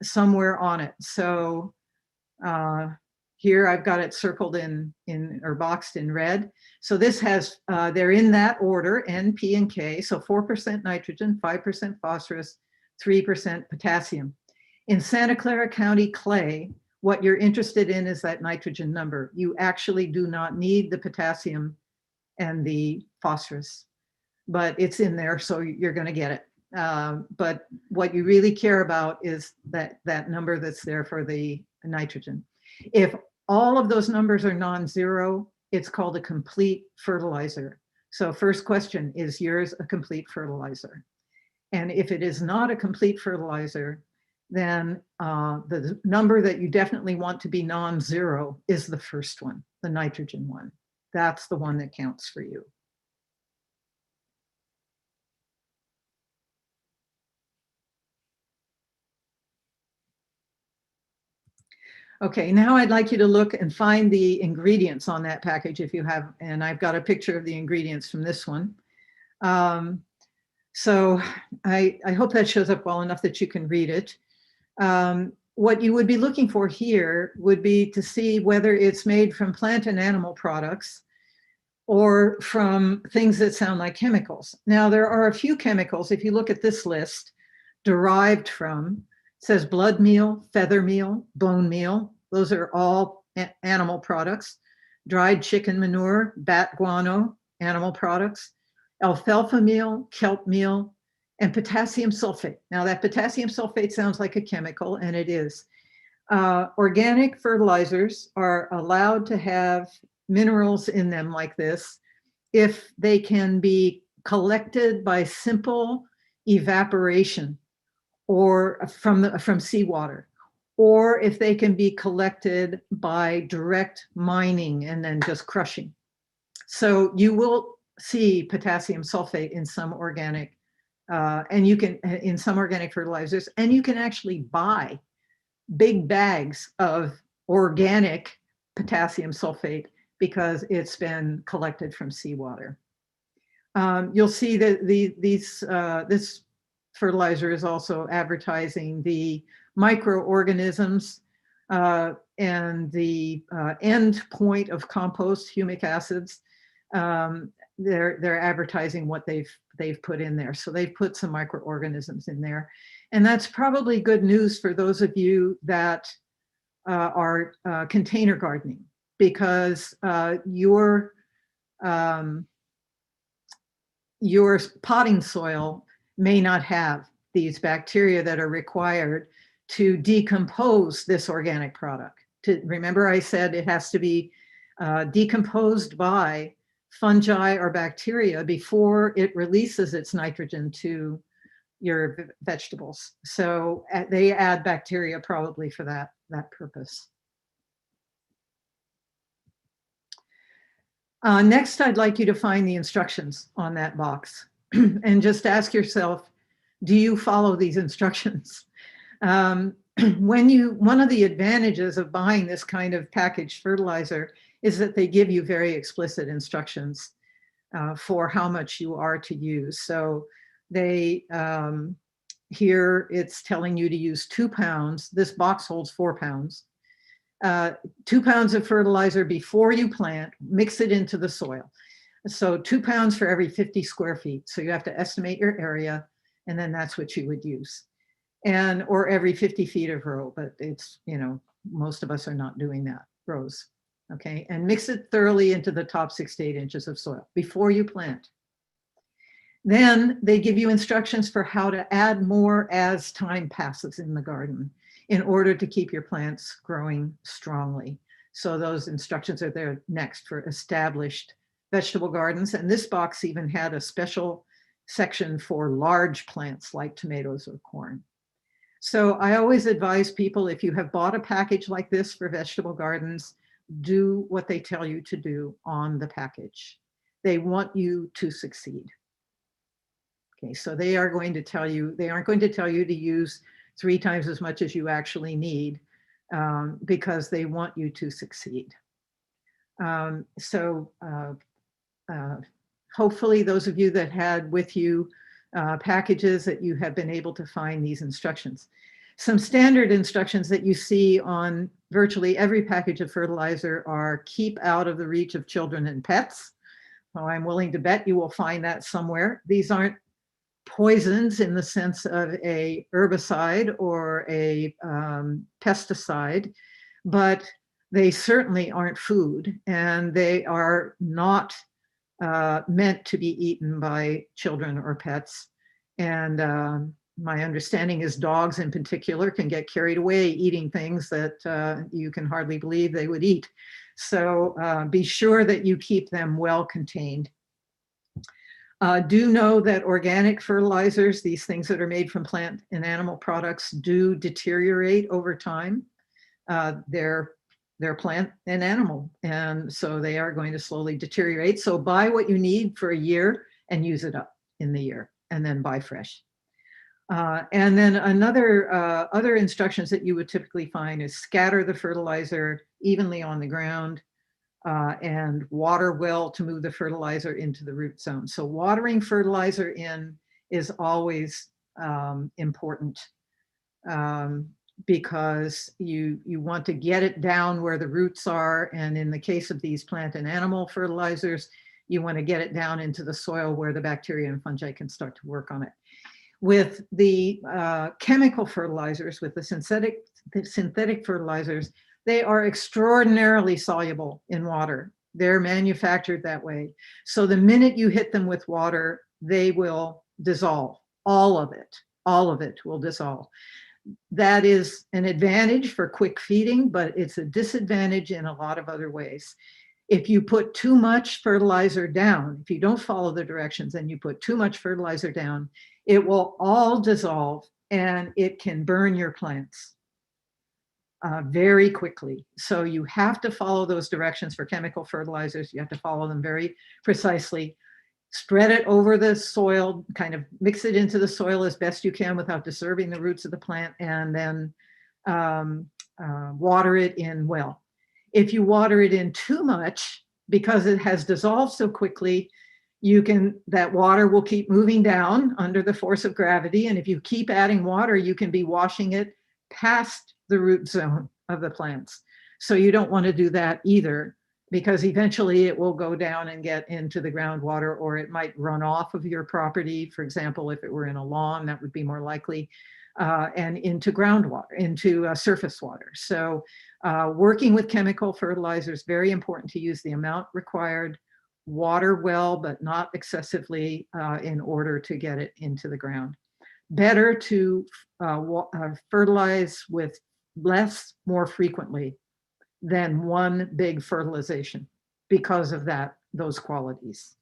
somewhere on it. So here I've got it circled in or boxed in red. So this has, they're in that order, N, P, and K. So 4% nitrogen, 5% phosphorus, 3% potassium. In Santa Clara County clay, what you're interested in is that nitrogen number. You actually do not need the potassium and the phosphorus, but it's in there, so you're going to get it. But what you really care about is that number that's there for the nitrogen. If all of those numbers are non-zero, it's called a complete fertilizer. So first question, is yours a complete fertilizer? And if it is not a complete fertilizer, then the number that you definitely want to be non-zero is the first one, the nitrogen one. That's the one that counts for you. Okay, now I'd like you to look and find the ingredients on that package if you have, and I've got a picture of the ingredients from this one. So I hope that shows up well enough that you can read it. What you would be looking for here would be to see whether it's made from plant and animal products or from things that sound like chemicals. Now, there are a few chemicals, if you look at this list, derived from, it says blood meal, feather meal, bone meal. Those are all animal products. Dried chicken manure, bat guano, animal products. Alfalfa meal, kelp meal, and potassium sulfate. Now that potassium sulfate sounds like a chemical, and it is. Organic fertilizers are allowed to have minerals in them like this if they can be collected by simple evaporation or from seawater, or if they can be collected by direct mining and then just crushing. So you will see potassium sulfate in some organic, and you can, in some organic fertilizers, and you can actually buy big bags of organic potassium sulfate because it's been collected from seawater. You'll see that this fertilizer is also advertising the microorganisms and the end point of compost, humic acids. They're advertising what they've put in there. So they've put some microorganisms in there. And that's probably good news for those of you that are container gardening, because your potting soil may not have these bacteria that are required to decompose this organic product. Remember I said it has to be decomposed by fungi or bacteria before it releases its nitrogen to your vegetables. So they add bacteria probably for that purpose. Next, I'd like you to find the instructions on that box and just ask yourself, do you follow these instructions? One of the advantages of buying this kind of packaged fertilizer is that they give you very explicit instructions for how much you are to use. So they, here it's telling you to use 2 pounds. This box holds 4 pounds. 2 pounds of fertilizer before you plant, mix it into the soil. So 2 pounds for every 50 square feet. So you have to estimate your area, and then that's what you would use. Or every 50 feet of row, but it's, most of us are not doing that, rows. Okay, and mix it thoroughly into the top 6 to 8 inches of soil before you plant. Then they give you instructions for how to add more as time passes in the garden in order to keep your plants growing strongly. So those instructions are there next for established vegetable gardens. And this box even had a special section for large plants like tomatoes or corn. So I always advise people, if you have bought a package like this for vegetable gardens, do what they tell you to do on the package. They want you to succeed. Okay, so they are going to tell you, they aren't going to tell you to use 3 times as much as you actually need, because they want you to succeed. Hopefully those of you that had with you packages, that you have been able to find these instructions. Some standard instructions that you see on virtually every package of fertilizer are keep out of the reach of children and pets. Well, I'm willing to bet you will find that somewhere. These aren't poisons in the sense of a herbicide or a pesticide, but they certainly aren't food, and they are not meant to be eaten by children or pets. And my understanding is dogs in particular can get carried away eating things that you can hardly believe they would eat. So be sure that you keep them well contained. Do know that organic fertilizers, these things that are made from plant and animal products, do deteriorate over time. They're plant and animal, and so they are going to slowly deteriorate. So buy what you need for a year and use it up in the year, and then buy fresh. And then other instructions that you would typically find is scatter the fertilizer evenly on the ground, and water well to move the fertilizer into the root zone. So watering fertilizer in is always important, because you want to get it down where the roots are. And in the case of these plant and animal fertilizers, you want to get it down into the soil where the bacteria and fungi can start to work on it. With the chemical fertilizers, with the synthetic fertilizers, they are extraordinarily soluble in water. They're manufactured that way. So the minute you hit them with water, they will dissolve. All of it will dissolve. That is an advantage for quick feeding, but it's a disadvantage in a lot of other ways. If you put too much fertilizer down, if you don't follow the directions and you put too much fertilizer down, it will all dissolve and it can burn your plants very quickly. So you have to follow those directions for chemical fertilizers. You have to follow them very precisely. Spread it over the soil, kind of mix it into the soil as best you can without disturbing the roots of the plant, and then water it in well. If you water it in too much, because it has dissolved so quickly, that water will keep moving down under the force of gravity. And if you keep adding water, you can be washing it past the root zone of the plants. So you don't want to do that either, because eventually it will go down and get into the groundwater, or it might run off of your property. For example, if it were in a lawn, that would be more likely, and into groundwater, into surface water. So working with chemical fertilizers, very important to use the amount required, water well, but not excessively, in order to get it into the ground. Better to fertilize with less more frequently than one big fertilization because of those qualities.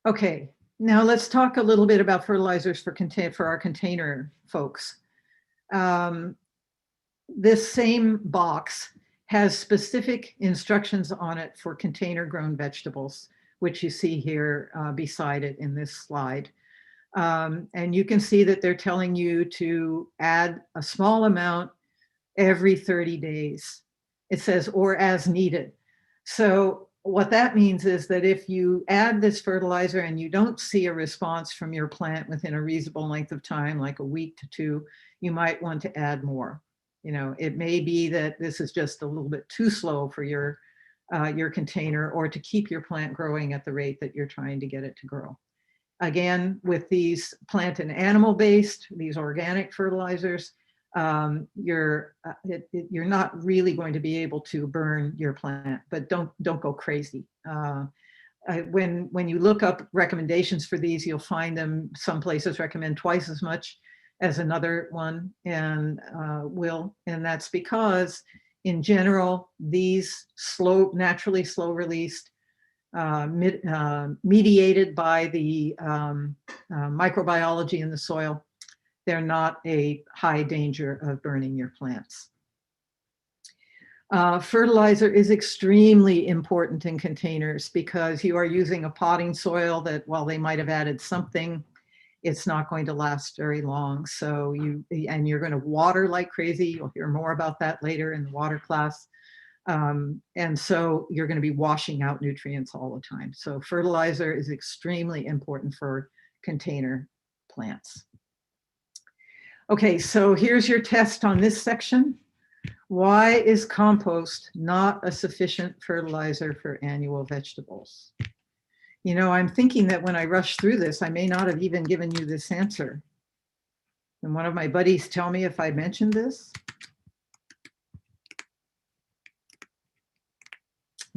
Okay, now let's talk a little bit about fertilizers for our container folks. This same box has specific instructions on it for container grown vegetables, which you see here beside it in this slide. And you can see that they're telling you to add a small amount every 30 days. It says, or as needed. So what that means is that if you add this fertilizer and you don't see a response from your plant within a reasonable length of time, like a week to 2, you might want to add more. You know, it may be that this is just a little bit too slow for your container, or to keep your plant growing at the rate that you're trying to get it to grow. Again, with these plant and animal based, these organic fertilizers, you're not really going to be able to burn your plant, but don't go crazy. When you look up recommendations for these, you'll find them, some places recommend twice as much as another one, and and that's because in general, these naturally slow released, mediated by the microbiology in the soil, they're not a high danger of burning your plants. Fertilizer is extremely important in containers because you are using a potting soil that, while they might have added something, it's not going to last very long. So you're going to water like crazy. You'll hear more about that later in the water class. And so you're going to be washing out nutrients all the time. So fertilizer is extremely important for container plants. Okay, so here's your test on this section. Why is compost not a sufficient fertilizer for annual vegetables? You know, I'm thinking that when I rush through this, I may not have even given you this answer. And one of my buddies tell me if I mentioned this.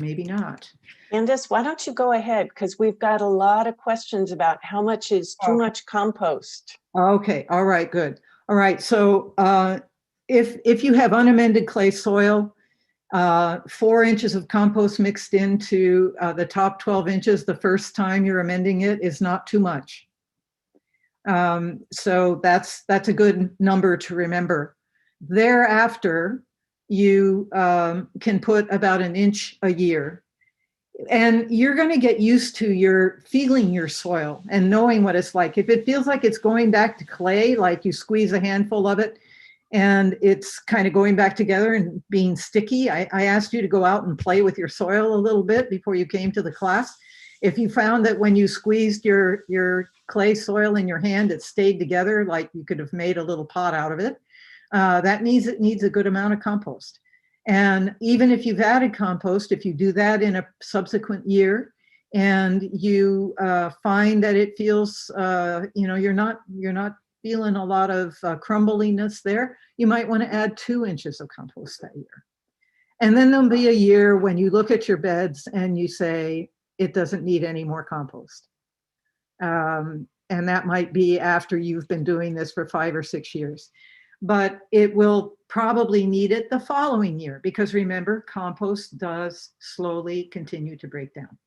Maybe not. Candace, why don't you go ahead? Because we've got a lot of questions about how much is too much compost. Okay, all right, good. All right, so if you have unamended clay soil, 4 inches of compost mixed into the top 12 inches the first time you're amending it is not too much. So that's a good number to remember. Thereafter, you can put about 1 inch a year. And you're going to get used to feeling your soil and knowing what it's like. If it feels like it's going back to clay, like you squeeze a handful of it and it's kind of going back together and being sticky, I asked you to go out and play with your soil a little bit before you came to the class. If you found that when you squeezed your clay soil in your hand, it stayed together, like you could have made a little pot out of it, that means it needs a good amount of compost. And even if you've added compost, if you do that in a subsequent year and you find that it feels, you're not feeling a lot of crumbliness there, you might want to add 2 inches of compost that year. And then there'll be a year when you look at your beds and you say, it doesn't need any more compost. And that might be after you've been doing this for 5 or 6 years. But it will probably need it the following year because remember, compost does slowly continue to break down.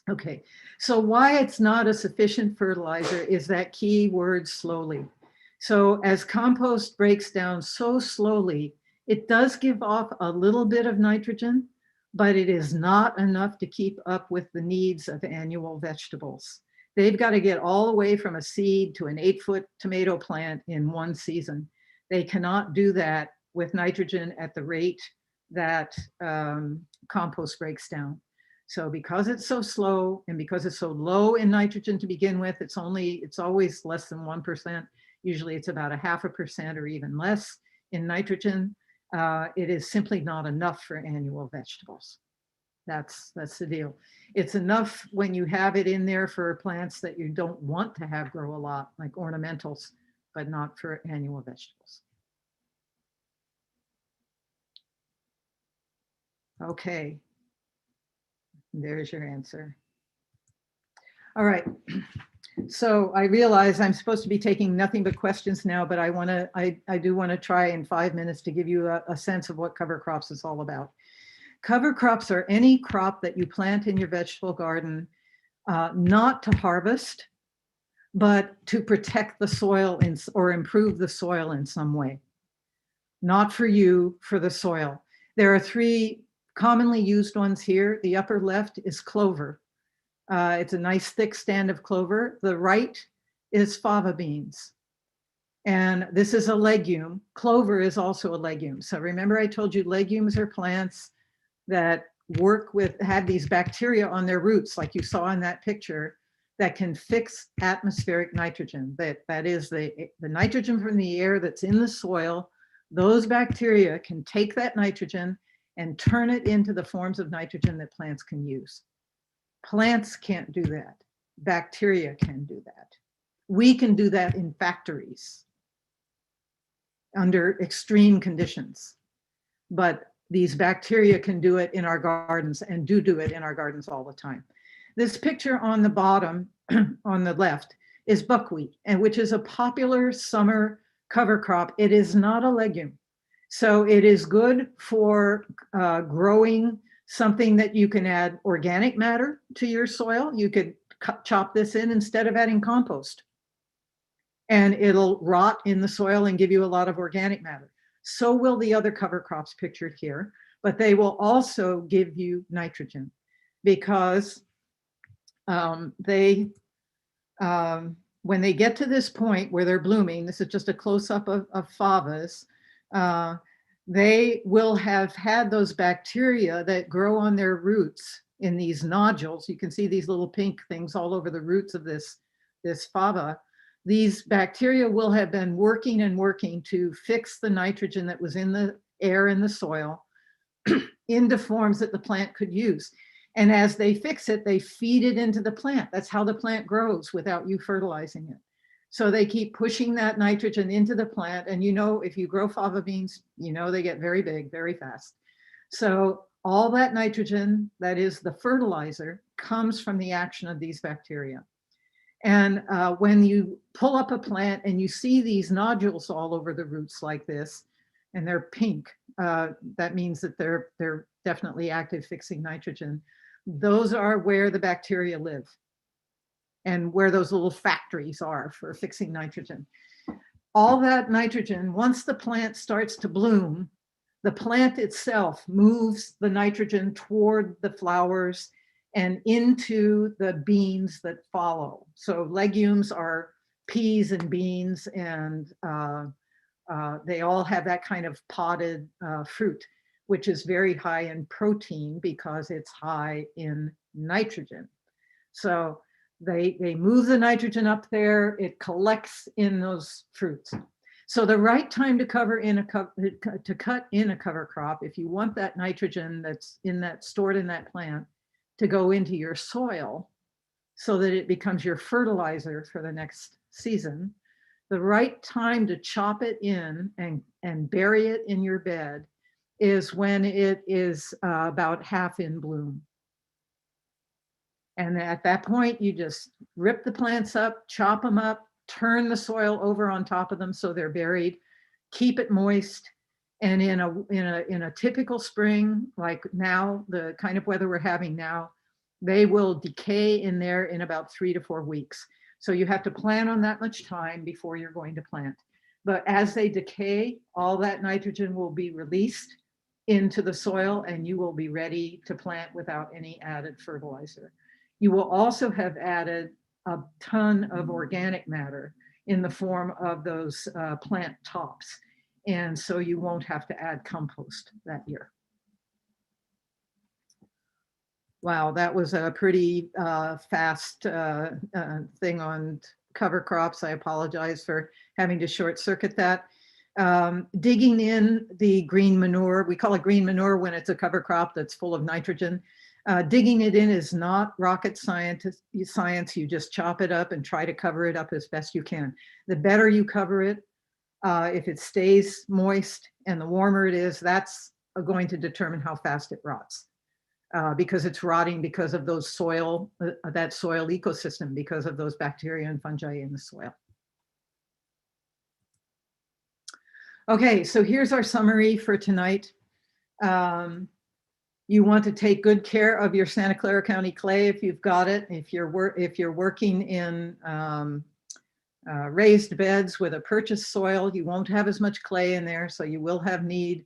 Okay, so why it's not a sufficient fertilizer is that key word slowly. So as compost breaks down so slowly, it does give off a little bit of nitrogen, but it is not enough to keep up with the needs of annual vegetables. They've got to get all the way from a seed to an 8-foot tomato plant in one season. They cannot do that with nitrogen at the rate that compost breaks down. So because it's so slow and because it's so low in nitrogen to begin with, it's always less than 1%. Usually it's about 0.5% or even less in nitrogen. It is simply not enough for annual vegetables. That's the deal. It's enough when you have it in there for plants that you don't want to have grow a lot, like ornamentals, but not for annual vegetables. Okay, there's your answer. All right, so I realize I'm supposed to be taking nothing but questions now, but I do want to try in 5 minutes to give you a sense of what cover crops is all about. Cover crops are any crop that you plant in your vegetable garden, not to harvest, but to protect the soil or improve the soil in some way. Not for you, for the soil. There are 3 commonly used ones here. The upper left is clover. It's a nice thick stand of clover. The right is fava beans. And this is a legume. Clover is also a legume. So remember I told you legumes are plants that have these bacteria on their roots, like you saw in that picture, that can fix atmospheric nitrogen. That is the nitrogen from the air that's in the soil. Those bacteria can take that nitrogen and turn it into the forms of nitrogen that plants can use. Plants can't do that. Bacteria can do that. We can do that in factories under extreme conditions, but these bacteria can do it in our gardens and do it in our gardens all the time. This picture on the bottom, on the left, is buckwheat, and which is a popular summer cover crop. It is not a legume. So it is good for growing something that you can add organic matter to your soil. You could chop this in instead of adding compost, and it'll rot in the soil and give you a lot of organic matter. So will the other cover crops pictured here, but they will also give you nitrogen because when they get to this point where they're blooming, this is just a close-up of favas, they will have had those bacteria that grow on their roots in these nodules. You can see these little pink things all over the roots of this fava. These bacteria will have been working and working to fix the nitrogen that was in the air in the soil into forms that the plant could use. And as they fix it, they feed it into the plant. That's how the plant grows without you fertilizing it. So they keep pushing that nitrogen into the plant. And you know, if you grow fava beans, you know they get very big, very fast. So all that nitrogen, that is the fertilizer, comes from the action of these bacteria. And when you pull up a plant and you see these nodules all over the roots like this, and they're pink, that means that they're definitely active fixing nitrogen. Those are where the bacteria live and where those little factories are for fixing nitrogen. All that nitrogen, once the plant starts to bloom, the plant itself moves the nitrogen toward the flowers and into the beans that follow. So legumes are peas and beans, and they all have that kind of podded fruit, which is very high in protein because it's high in nitrogen. So they move the nitrogen up there, it collects in those fruits. So the right time to cut in a cover crop, if you want that nitrogen that's stored in that plant to go into your soil so that it becomes your fertilizer for the next season, the right time to chop it in and bury it in your bed is when it is about half in bloom. And at that point, you just rip the plants up, chop them up, turn the soil over on top of them so they're buried, keep it moist. And in a typical spring, like now, the kind of weather we're having now, they will decay in there in about 3 to 4 weeks. So you have to plan on that much time before you're going to plant. But as they decay, all that nitrogen will be released into the soil and you will be ready to plant without any added fertilizer. You will also have added a ton of organic matter in the form of those plant tops. And so you won't have to add compost that year. Wow, that was a pretty fast thing on cover crops. I apologize for having to short circuit that. Digging in the green manure, we call it green manure when it's a cover crop that's full of nitrogen. Digging it in is not rocket science. You just chop it up and try to cover it up as best you can. The better you cover it, if it stays moist and the warmer it is, that's going to determine how fast it rots. Because it's rotting because of those soil, that soil ecosystem, because of those bacteria and fungi in the soil. Okay, so here's our summary for tonight. You want to take good care of your Santa Clara County clay if you've got it. If you're working in raised beds with a purchased soil, you won't have as much clay in there, so you will have need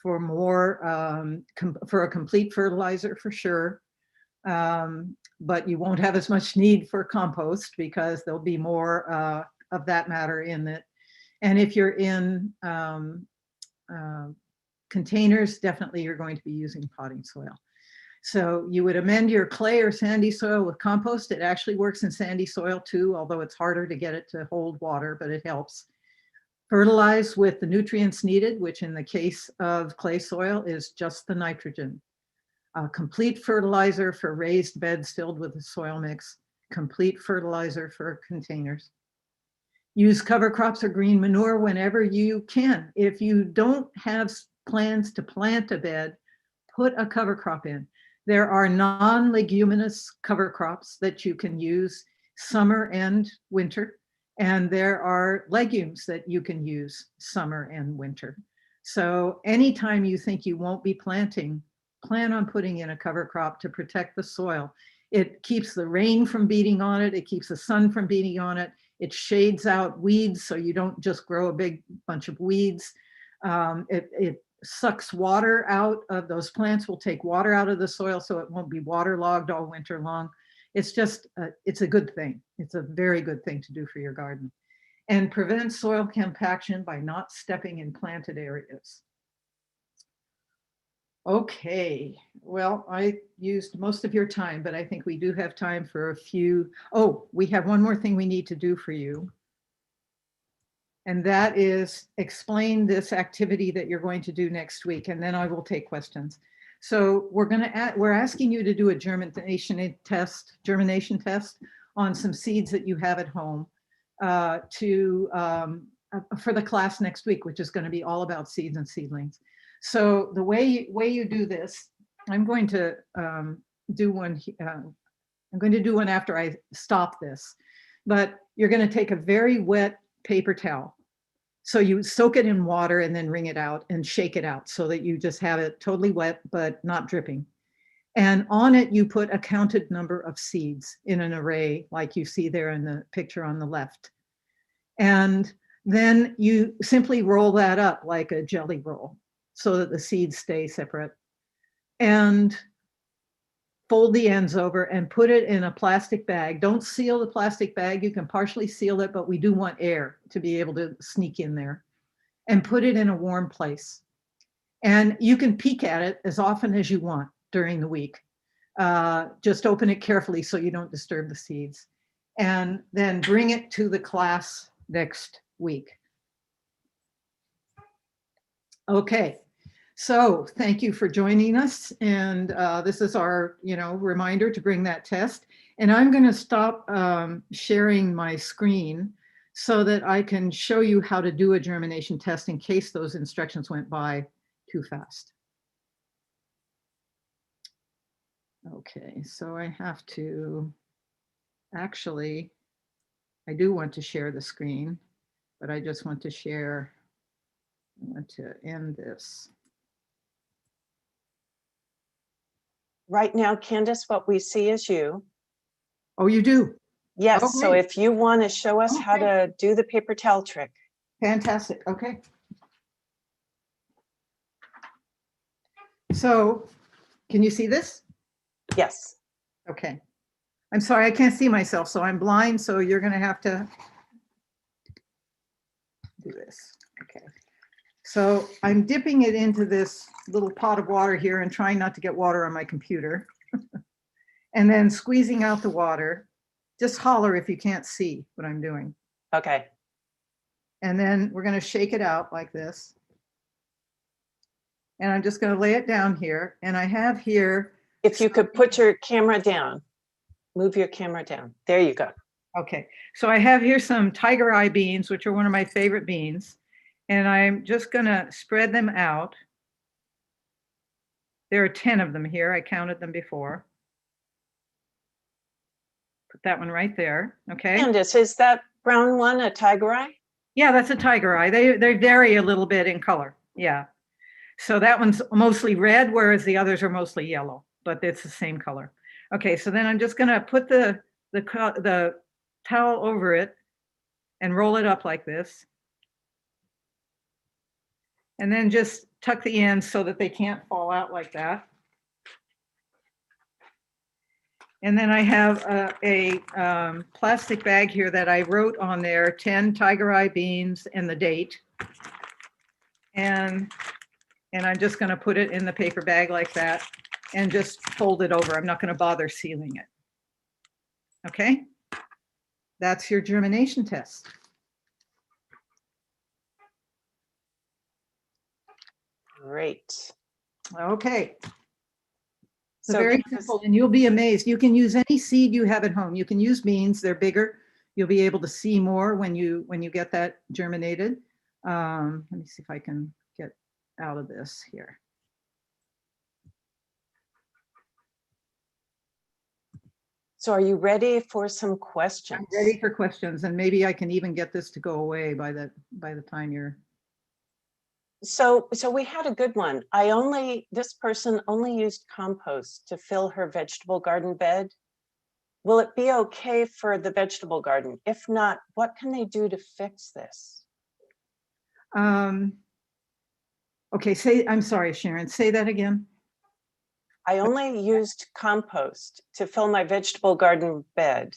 for more, for a complete fertilizer for sure. But you won't have as much need for compost because there'll be more of that matter in it. And if you're in containers, definitely you're going to be using potting soil. So you would amend your clay or sandy soil with compost. It actually works in sandy soil too, although it's harder to get it to hold water, but it helps. Fertilize with the nutrients needed, which in the case of clay soil is just the nitrogen. Complete fertilizer for raised beds filled with the soil mix. Complete fertilizer for containers. Use cover crops or green manure whenever you can. If you don't have plans to plant a bed, put a cover crop in. There are non-leguminous cover crops that you can use. summer and winter. And there are legumes that you can use summer and winter. So anytime you think you won't be planting, plan on putting in a cover crop to protect the soil. It keeps the rain from beating on it. It keeps the sun from beating on it. It shades out weeds so you don't just grow a big bunch of weeds. It sucks water out of those plants, will take water out of the soil so it won't be waterlogged all winter long. It's just, it's a good thing. It's a very good thing to do for your garden. And prevent soil compaction by not stepping in planted areas. Okay, well, I used most of your time, but I think we do have time for a few. Oh, we have one more thing we need to do for you. And that is explain this activity that you're going to do next week, and then I will take questions. So we're asking you to do a germination test on some seeds that you have at home for the class next week, which is going to be all about seeds and seedlings. So the way you do this, I'm going to do one. I'm going to do one after I stop this, but you're going to take a very wet paper towel. So you soak it in water and then wring it out and shake it out so that you just have it totally wet, but not dripping. And on it, you put a counted number of seeds in an array like you see there in the picture on the left. And then you simply roll that up like a jelly roll so that the seeds stay separate. And fold the ends over and put it in a plastic bag. Don't seal the plastic bag. You can partially seal it, but we do want air to be able to sneak in there. And put it in a warm place. And you can peek at it as often as you want during the week. Just open it carefully so you don't disturb the seeds. And then bring it to the class next week. Okay. So thank you for joining us. And this is our, reminder to bring that test. And I'm going to stop sharing my screen so that I can show you how to do a germination test in case those instructions went by too fast. Okay, so I have to, actually, I do want to share the screen, but I just want to share, I want to end this. Right now, Candace, what we see is you. Oh, you do? Yes, Okay. so if you want to show us how to do the paper towel trick. Fantastic, okay. So, can you see this? Yes. Okay. I'm sorry, I can't see myself, so I'm blind, so you're gonna have to do this. Okay. So I'm dipping it into this little pot of water here and trying not to get water on my computer. And then squeezing out the water. Just holler if you can't see what I'm doing. Okay. And then we're going to shake it out like this. And I'm just going to lay it down here. And I have here. If you could put your camera down, move your camera down. There you go. Okay. So I have here some tiger eye beans, which are one of my favorite beans. And I'm just going to spread them out. There are 10 of them here. I counted them before. Put that one right there. Okay. Candace, is that brown one a tiger eye? Yeah, that's a tiger eye. They vary a little bit in color. Yeah. So that one's mostly red, whereas the others are mostly yellow, but it's the same color. Okay, so then I'm just going to put the towel over it and roll it up like this. And then just tuck the ends so that they can't fall out like that. And then I have a plastic bag here that I wrote on there, 10 tiger eye beans and the date. And I'm just going to put it in the paper bag like that and just fold it over. I'm not going to bother sealing it. Okay, that's your germination test. Great. Okay. So So very simple, and you'll be amazed. You can use any seed you have at home. You can use beans, they're bigger. You'll be able to see more when you get that germinated. Let me see if I can get out of this here. So are you ready for some I'm questions? ready for questions, and maybe I can even get this to go away by the time you're. So we had a good one. This person only used compost to fill her vegetable garden bed. Will it be okay for the vegetable garden? If not, what can they do to fix this? Okay, I'm sorry, Sharon, say that again. I only used compost to fill my vegetable garden bed.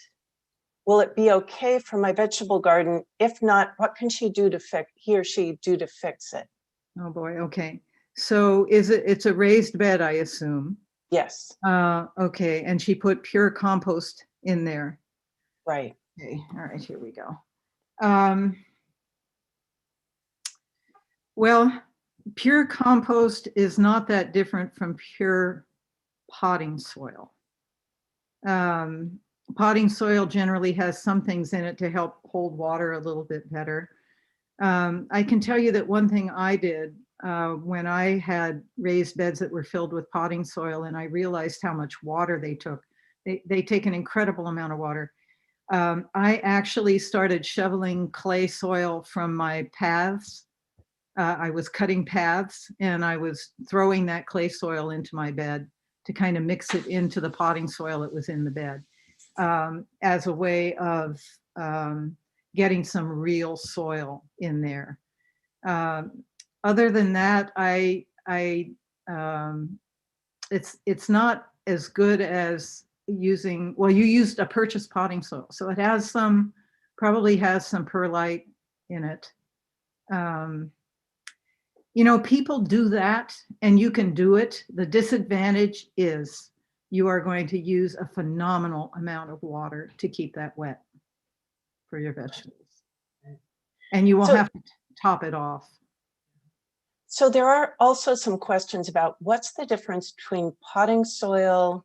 Will it be okay for my vegetable garden? If not, what can he or she do to fix it? Oh boy, okay. So it's a raised bed, I assume. Yes. Okay, and she put pure compost in there. Right. Okay, all right, here we go. Well, pure compost is not that different from pure potting soil. Potting soil generally has some things in it to help hold water a little bit better. I can tell you that one thing I did when I had raised beds that were filled with potting soil, and I realized how much water they took. They take an incredible amount of water. I actually started shoveling clay soil from my paths. I was cutting paths and I was throwing that clay soil into my bed to kind of mix it into the potting soil that was in the bed as a way of getting some real soil in there. Other than that, it's not as good as using, well, you used a purchased potting soil, so it has probably has some perlite in it. You know, people do that and you can do it. The disadvantage is you are going to use a phenomenal amount of water to keep that wet for your vegetables. And you will have to top it off. So there are also some questions about what's the difference between potting soil,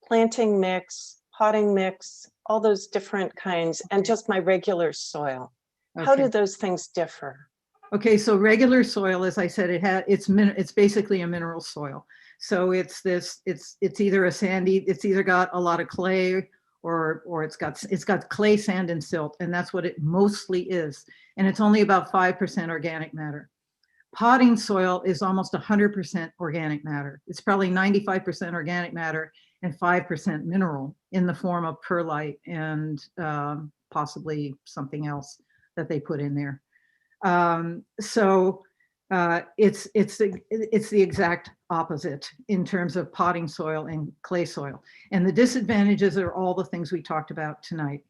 planting mix, potting mix, all those different kinds, and just my regular soil. How do those things differ? Okay, so regular soil, as I said, it's basically a mineral soil. So it's either a sandy, it's either got a lot of clay or it's got clay, sand, and silt, and that's what it mostly is. And it's only about 5% organic matter. Potting soil is almost 100% organic matter. It's probably 95% organic matter and 5% mineral in the form of perlite and possibly something else that they put in there. So it's the exact opposite in terms of potting soil and clay soil. And the disadvantages are all the things we talked about tonight.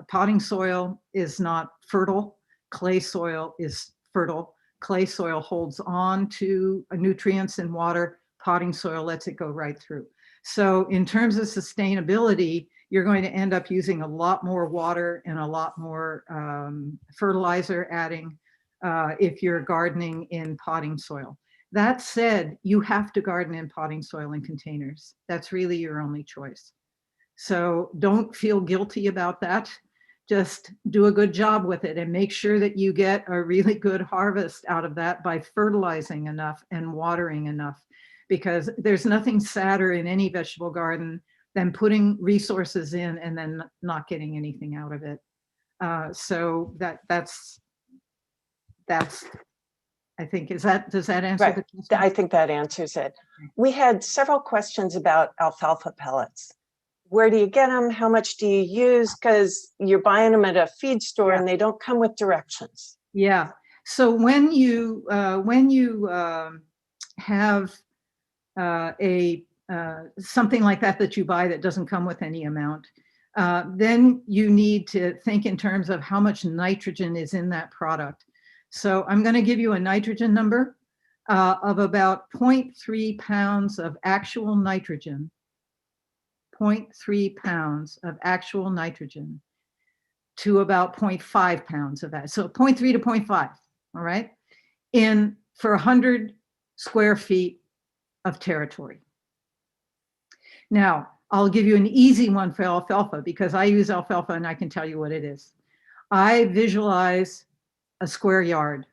Potting soil is not fertile. Clay soil is fertile. Clay soil holds on to nutrients and water. Potting soil lets it go right through. So in terms of sustainability, you're going to end up using a lot more water and a lot more fertilizer adding if you're gardening in potting soil. That said, you have to garden in potting soil in containers. That's really your only choice. So don't feel guilty about that. Just do a good job with it and make sure that you get a really good harvest out of that by fertilizing enough and watering enough, because there's nothing sadder in any vegetable garden than putting resources in and then not getting anything out of it. So that's I think, does that answer Right. the question? I think that answers it. We had several questions about alfalfa pellets. Where do you get them? How much do you use? Because you're buying them at a feed store and they don't come with directions. Yeah. So when you have something like that you buy that doesn't come with any amount, then you need to think in terms of how much nitrogen is in that product. So I'm going to give you a nitrogen number of about 0.3 pounds of actual nitrogen. 0.3 pounds of actual nitrogen to about 0.5 pounds of that. So 0.3 to 0.5, all right? For 100 square feet of territory. Now, I'll give you an easy one for alfalfa because I use alfalfa and I can tell you what it is. I visualize a square yard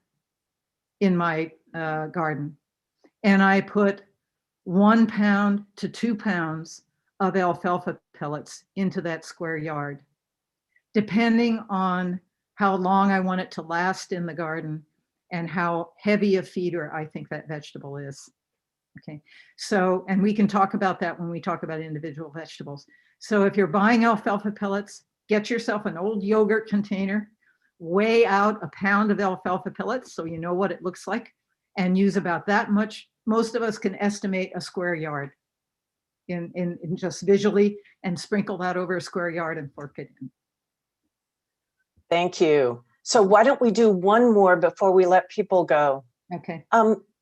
in my garden and I put 1 pound to 2 pounds of alfalfa pellets into that square yard, depending on how long I want it to last in the garden and how heavy a feeder I think that vegetable is. Okay, so, and we can talk about that when we talk about individual vegetables. So if you're buying alfalfa pellets, get yourself an old yogurt container, weigh out a pound of alfalfa pellets so you know what it looks like, and use about that much. Most of us can estimate a square yard in just visually, and sprinkle that over a square yard and fork it in. Thank you. So why don't we do one more before we let people go? Okay.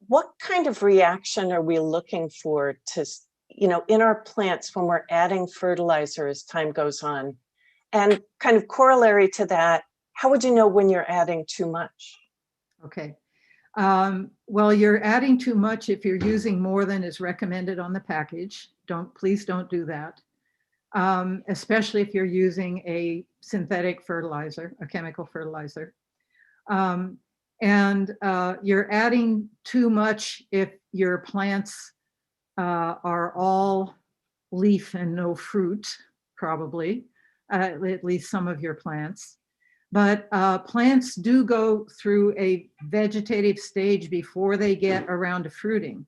What kind of reaction are we looking for to, in our plants when we're adding fertilizer as time goes on? And kind of corollary to that, how would you know when you're adding too much? Okay. Well, you're adding too much if you're using more than is recommended on the package. Please don't do that. Especially if you're using a synthetic fertilizer, a chemical fertilizer. And you're adding too much if your plants are all leaf and no fruit, probably, at least some of your plants. But plants do go through a vegetative stage before they get around to fruiting.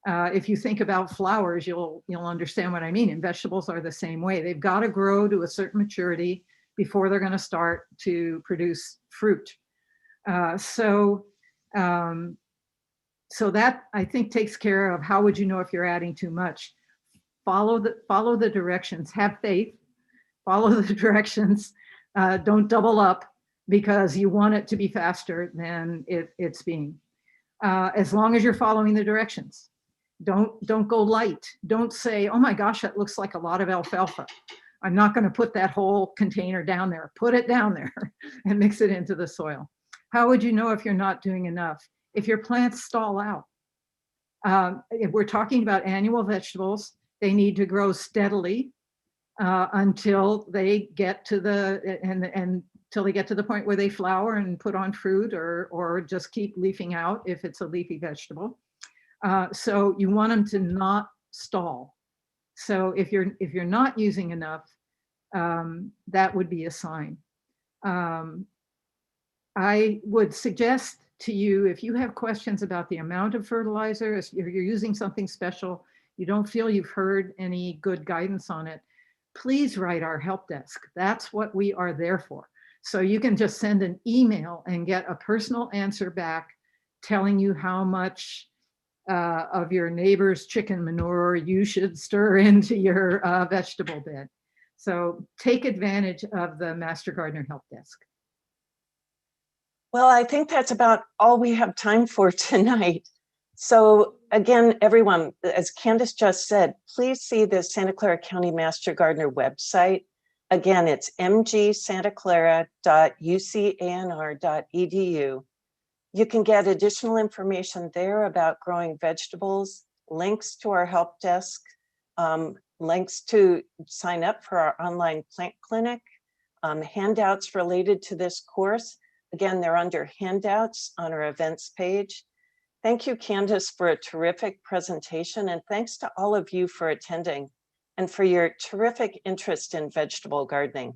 If you think about flowers, you'll understand what I mean. And vegetables are the same way. They've got to grow to a certain maturity before they're going to start to produce fruit. So that, I think, takes care of how would you know if you're adding too much. Follow the directions. Have faith. Follow the directions. Don't double up because you want it to be faster than it's being. As long as you're following the directions. Don't go light. Don't say, oh my gosh, that looks like a lot of alfalfa. I'm not going to put that whole container down there. Put it down there and mix it into the soil. How would you know if you're not doing enough? If your plants stall out. If we're talking about annual vegetables, they need to grow steadily until they get to until they get to the point where they flower and put on fruit, or just keep leafing out if it's a leafy vegetable. So you want them to not stall. So if you're not using enough, that would be a sign. I would suggest to you, if you have questions about the amount of fertilizer, if you're using something special, you don't feel you've heard any good guidance on it, please write our help desk. That's what we are there for. So you can just send an email and get a personal answer back telling you how much of your neighbor's chicken manure you should stir into your vegetable bed. So take advantage of the Master Gardener Help Desk. Well, I think that's about all we have time for tonight. So again, everyone, as Candace just said, please see the Santa Clara County Master Gardener website. Again, it's mgsantaclara.ucanr.edu. You can get additional information there about growing vegetables, links to our help desk, links to sign up for our online plant clinic, handouts related to this course. Again, they're under handouts on our events page. Thank you, Candace, for a terrific presentation, and thanks to all of you for attending and for your terrific interest in vegetable gardening.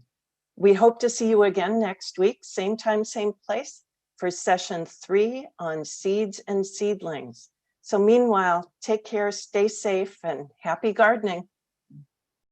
We hope to see you again next week, same time, same place, for session 3 on seeds and seedlings. So meanwhile, take care, stay safe, and happy gardening.